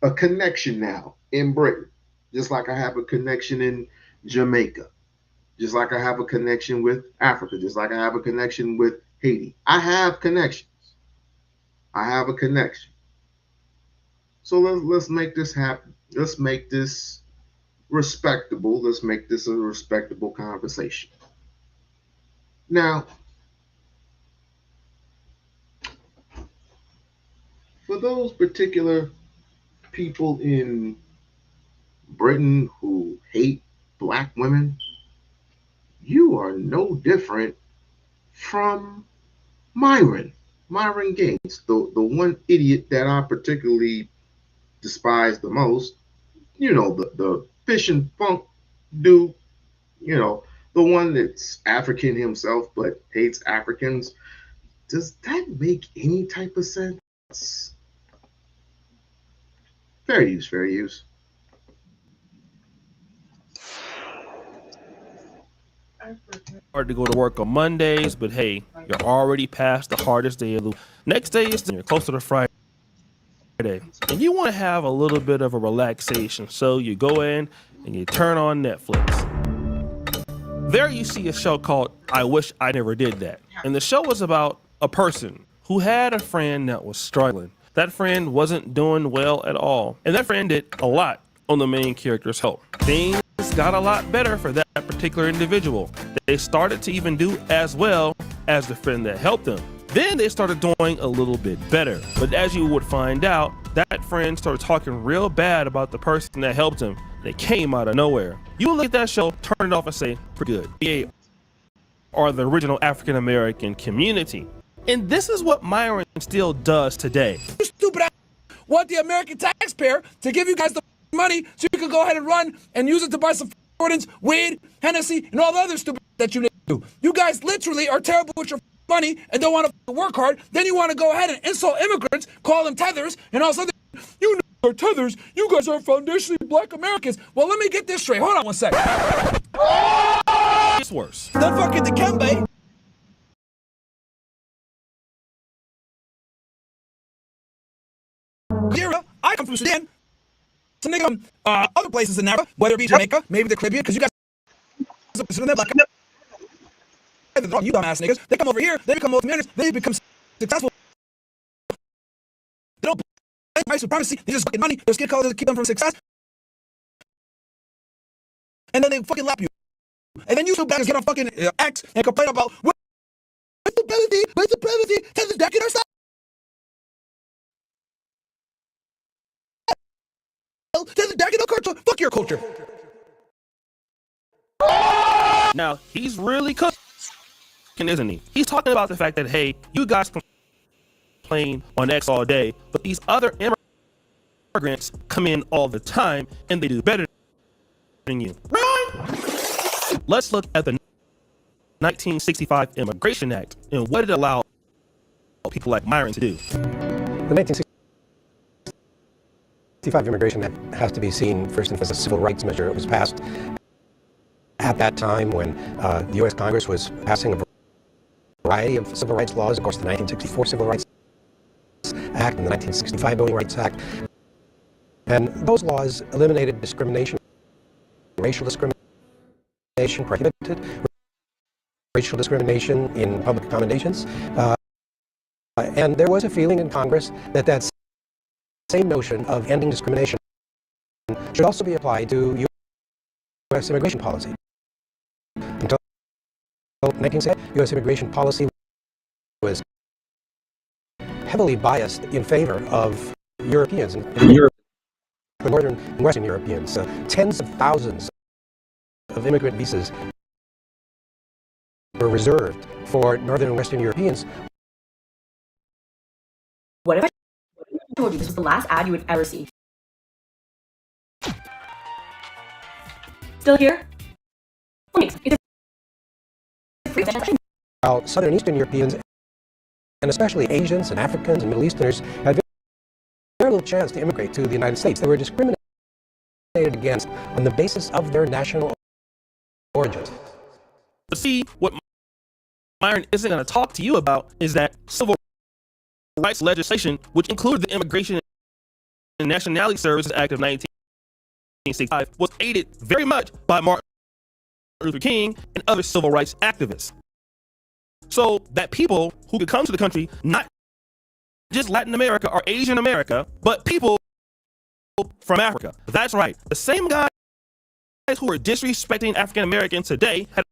a connection now in Britain, just like I have a connection in Jamaica, just like I have a connection with Africa, just like I have a connection with Haiti. I have connections. I have a connection. So let's make this happen. Let's make this respectable. Let's make this a respectable conversation. Now, for those particular people in Britain who hate black women, you are no different from Myron Gaines, the one idiot that I particularly despise the most. You know, the fish and funk dude, you know, the one that's African himself but hates Africans. Does that make any type of sense? Fair use, fair use. Hard to go to work on Mondays, but hey, you're already past the hardest day of the week. Next day is you're closer to Friday, and you want to have a little bit of a relaxation, so you go in and you turn on Netflix. There you see a show called I Wish I Never Did That, and the show was about a person who had a friend that was struggling. That friend wasn't doing well at all, and that friend did a lot on the main character's help. Things got a lot better for that particular individual. They started to even do as well as the friend that helped them. Then they started doing a little bit better. But as you would find out, that friend started talking real bad about the person that helped him. They came out of nowhere. You look at that show, turn it off and say, pretty good. We are the original African American community. And this is what Myron still does today. You stupid ass want the American taxpayer to give you guys the money so you can go ahead and run and use it to buy some Jordans, weed, Hennessy, and all the other stupid that you need to do. You guys literally are terrible with your money and don't want to work hard. Then you want to go ahead and insult immigrants, call them tethers, and all this other. You know are tethers. You guys are foundationally black Americans. Well, let me get this straight. Hold on one second. It's worse. The fucking Dikembe. I come from Sudan. Some nigga from other places in Africa, whether it be Jamaica, maybe the Caribbean, because you guys you dumbass niggas. They come over here, they become multi-millionaires, they become successful. They don't blame white supremacy, they just get money, their skin color doesn't keep them from success. And then they fucking lap you. And then you two guys get on fucking X and complain about what's the penalty, tell us back in our side. Fuck your culture. Now, he's really cooking, isn't he? He's talking about the fact that, hey, you guys complain on X all day, but these other immigrants come in all the time and they do better than you. Right? Let's look at the 1965 Immigration Act and what it allowed people like Myron to do. The 1965 Immigration Act has to be seen first and foremost as a civil rights measure. It was passed at that time when the U.S. Congress was passing a variety of civil rights laws. Of course, the 1964 Civil Rights Act and the 1965 Voting Rights Act. And those laws eliminated discrimination, racial discrimination, prohibited racial discrimination in public accommodations. And there was a feeling in Congress that that same notion of ending discrimination should also be applied to U.S. immigration policy. Until 1960, U.S. immigration policy was heavily biased in favor of Europeans, Northern and Western Europeans. Tens of thousands of immigrant visas were reserved for Northern and Western Europeans. What if I told you this was the last ad you would ever see? Still here? While Southern and Eastern Europeans, and especially Asians and Africans and Middle Easterners, had very little chance to immigrate to the United States. They were discriminated against on the basis of their national origins. But see, what Myron isn't going to talk to you about is that civil rights legislation, which included the Immigration and Nationality Services Act of 1965, was aided very much by Martin Luther King and other civil rights activists. So that people who could come to the country, not just Latin America or Asian America, but people from Africa. That's right. The same guys who are disrespecting African Americans today, had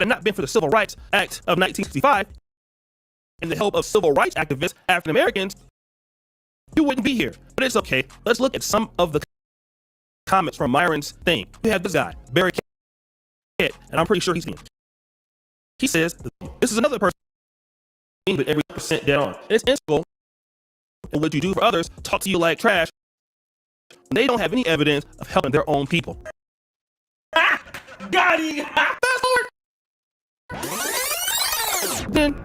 it not been for the Civil Rights Act of 1965 and the help of civil rights activists, African Americans, you wouldn't be here. But it's okay. Let's look at some of the comments from Myron's thing. We have this guy, Barry Kett, and I'm pretty sure he's here. He says, this is another person with every percent dead on. It's integral in what you do for others, talk to you like trash. They don't have any evidence of helping their own people. Got it! Fast forward! Then,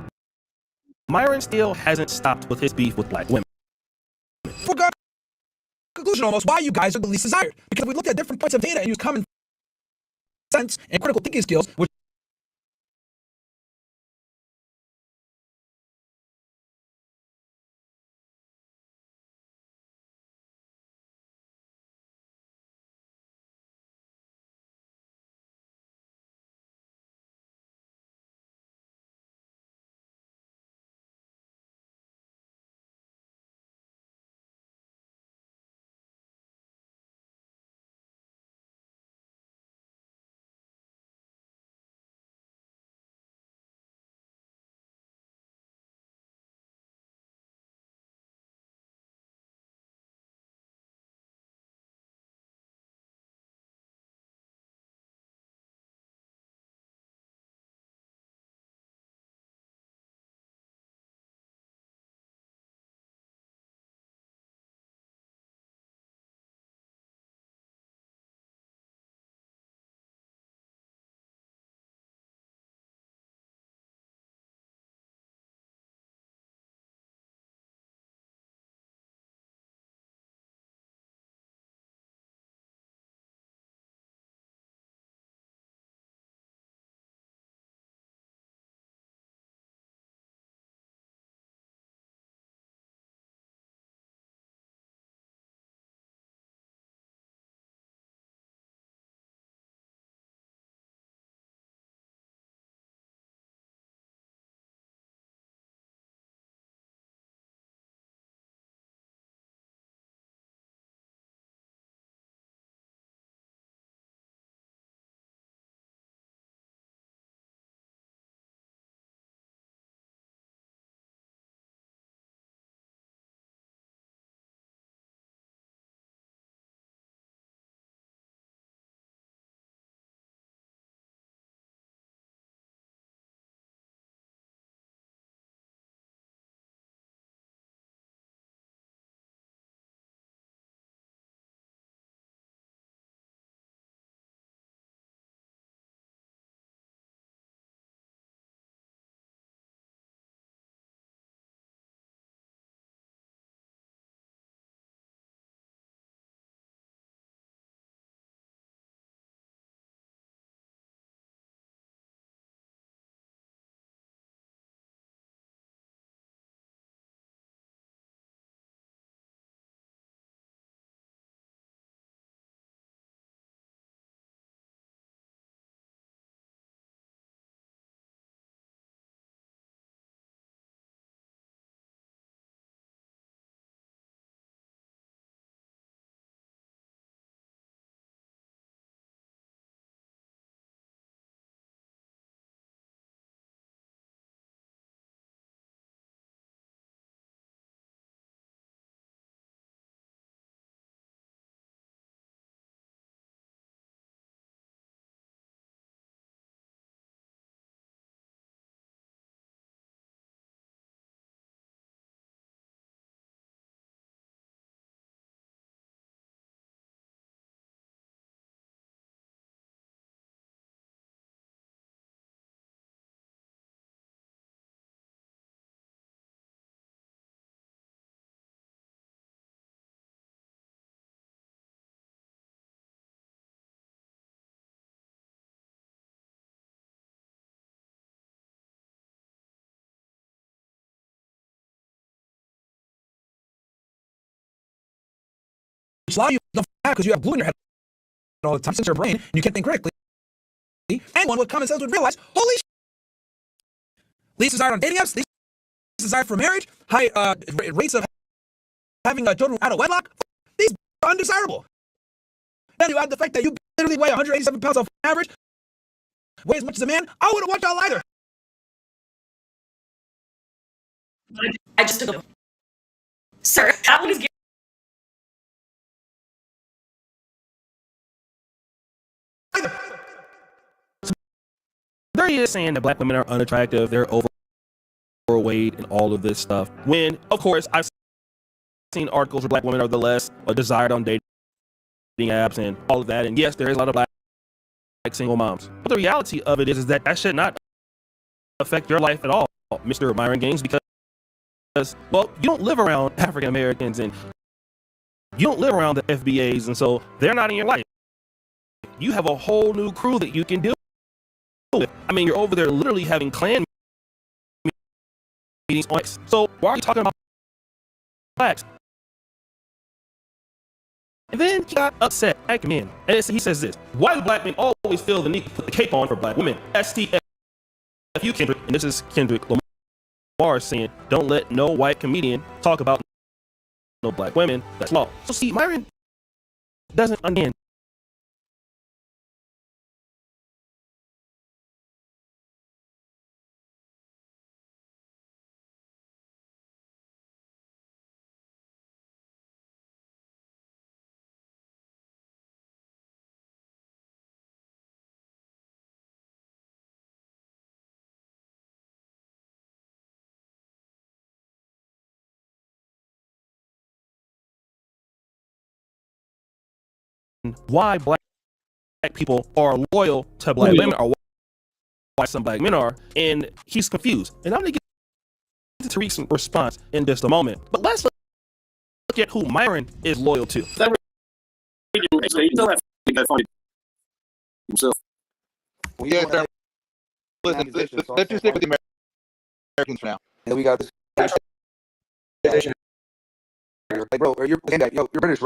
Myron still hasn't stopped with his beef with black women. Forgot conclusion almost why you guys are the least desired. Because we looked at different points of data and used common sense and critical thinking skills, which a lot of you don't have because you have glue in your head all the time since your brain, and you can't think critically. Anyone with common sense would realize, holy shit, least desire on dating apps, least desire for marriage, high rates of having children out of wedlock, these are undesirable. Then you add the fact that you literally weigh 187 pounds on average, weigh as much as a man, I wouldn't watch y'all either. I just took a... Sir, that one is... There he is saying that black women are unattractive, they're overweight, and all of this stuff. When, of course, I've seen articles where black women are the less desired on dating apps and all of that. And yes, there is a lot of black single moms. But the reality of it is that should not affect your life at all, Mr. Myron Gaines, because, well, you don't live around African Americans and you don't live around the FBAs, and so they're not in your life. You have a whole new crew that you can deal with. I mean, you're over there literally having clan meetings on X. So why are you talking about blacks? And then he got upset at men. And he says this: why do black men always feel the need to put the cape on for black women? STFU Kendrick, and this is Kendrick Lamar saying, don't let no white comedian talk about no black women. That's law. So see, Myron doesn't understand. Why black people are loyal to black women, or why some black men are, and he's confused. And I'm gonna get to Tariq's response in just a moment. But let's look at who Myron is loyal to. He don't have to go find it himself. Well, yeah, sir. Listen, let's just stick with the Americans for now. And we got this. Like, bro, you're British,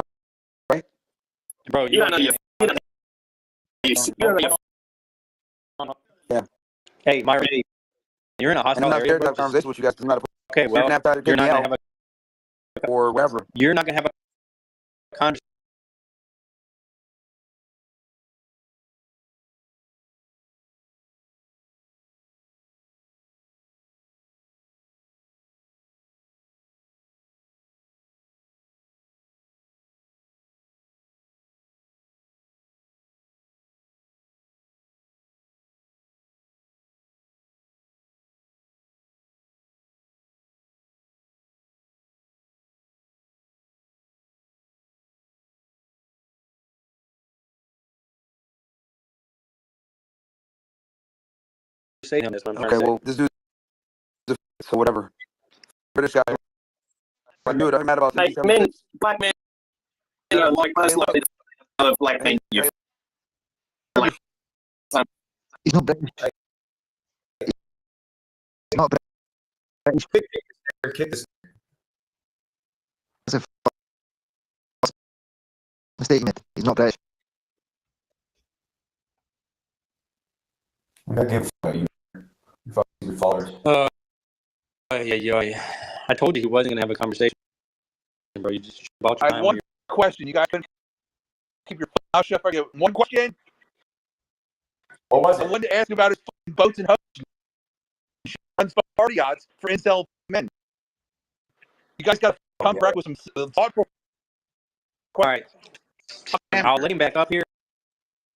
right? Bro, you don't know your. Yeah. Hey, Myron, you're in a And hostile I'm not area, scared to bro. have a conversation with you guys. I'm not Okay, well, you're not gonna have a. or whatever. You're not gonna have a conversation. Say him, that's what I'm trying Okay, to say. well, this dude, so whatever. British guy. Like, dude, I'm mad about Like, 57 men, states. black men, you know, like most likely of black men. You're like, He's not British. He's not British. That's a false statement. He's not British. I'm gonna give you fucking followers. Yeah. I told you he wasn't gonna have a conversation, bro. You just bought your I time. have one question. You guys can keep your mouth shut. I get one question. What was I wanted to ask about his fucking boats and hoes. Runs party yachts for incel men. You guys got to come back with some thoughtful. All right, I'll let him back up here.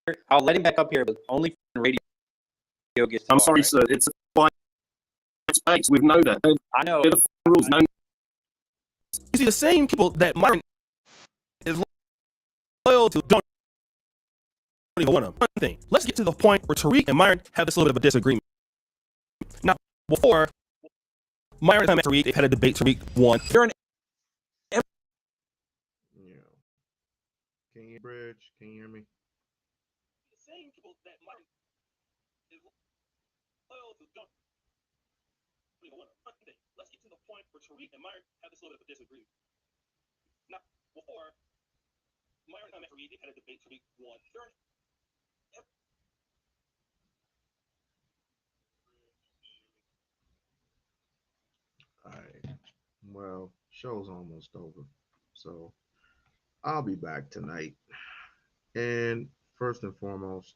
But only radio gets. I'm sorry, sir. It's a quiet space. We know that. I know. The rules. No. You see, the same people that Myron is loyal to don't even want him. One thing. Let's get to the point where Tariq and Myron have this little bit of a disagreement. Now, before Myron and Tariq, they've had a debate. Tariq won. They're an Can you bridge? Can you hear me? the same people that Myron is loyal to don't even want him. One thing. Let's get to the point where Tariq and Myron have this little bit of a disagreement. Now, before All right. Well, show's almost over. So I'll be back tonight. And first and foremost,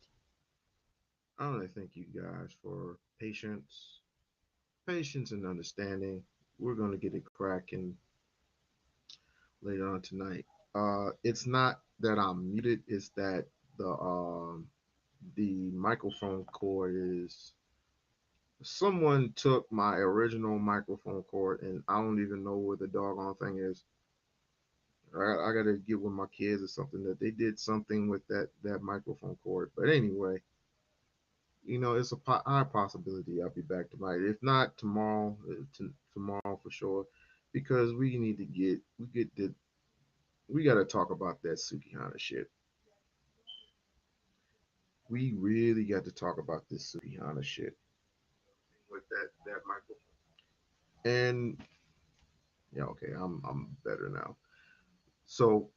I want to thank you guys for patience and understanding. We're gonna get it cracking later on tonight. It's not that I'm muted, it's that the microphone cord is someone took my original microphone cord and I don't even know where the doggone thing is. I gotta get with my kids or something that they did something with that microphone cord. But anyway, it's a high possibility I'll be back tonight. If not tomorrow, tomorrow for sure, because we gotta talk about that Sukihana shit. We really got to talk about this Sukihana shit with that microphone. And yeah, okay, I'm better now. So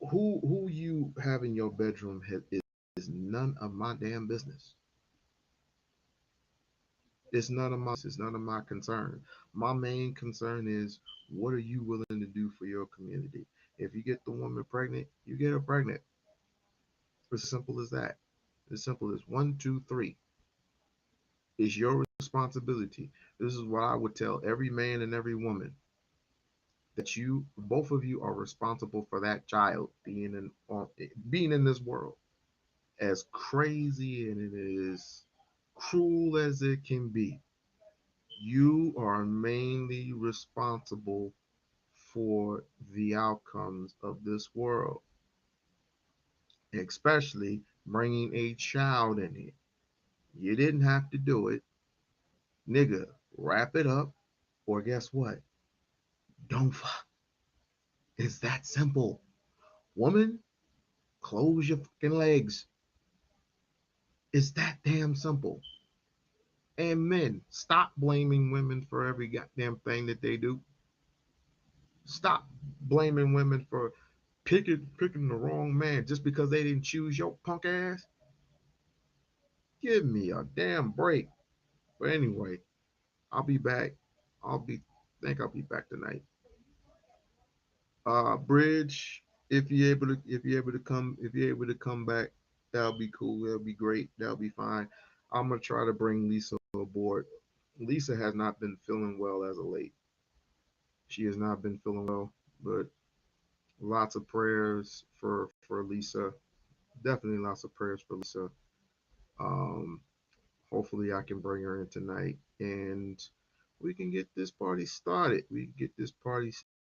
who you have in your bedroom is none of my damn business. It's none of my concern. My main concern is what are you willing to do for your community? If you get the woman pregnant, you get her pregnant. As simple as that. As simple as one, two, three. It's your responsibility. This is what I would tell every man and every woman that both of you are responsible for that child being in this world. As crazy and it is cruel as it can be, you are mainly responsible for the outcomes of this world, especially bringing a child in it. You didn't have to do it. Nigga, wrap it up, or guess what? Don't fuck. It's that simple. Woman, close your fucking legs. It's that damn simple. And men, stop blaming women for every goddamn thing that they do. Stop blaming women for picking the wrong man just because they didn't choose your punk ass. Give me a damn break. But anyway, I'll be back. Think I'll be back tonight. Bridge, if you're able to come back, that'll be cool. That'll be great. That'll be fine. I'm gonna try to bring Lisa aboard. Lisa has not been feeling well as of late. She has not been feeling well, but lots of prayers for Lisa. Definitely lots of prayers for Lisa. Um, Hopefully I can bring her in tonight and we can get this party started. We can get this party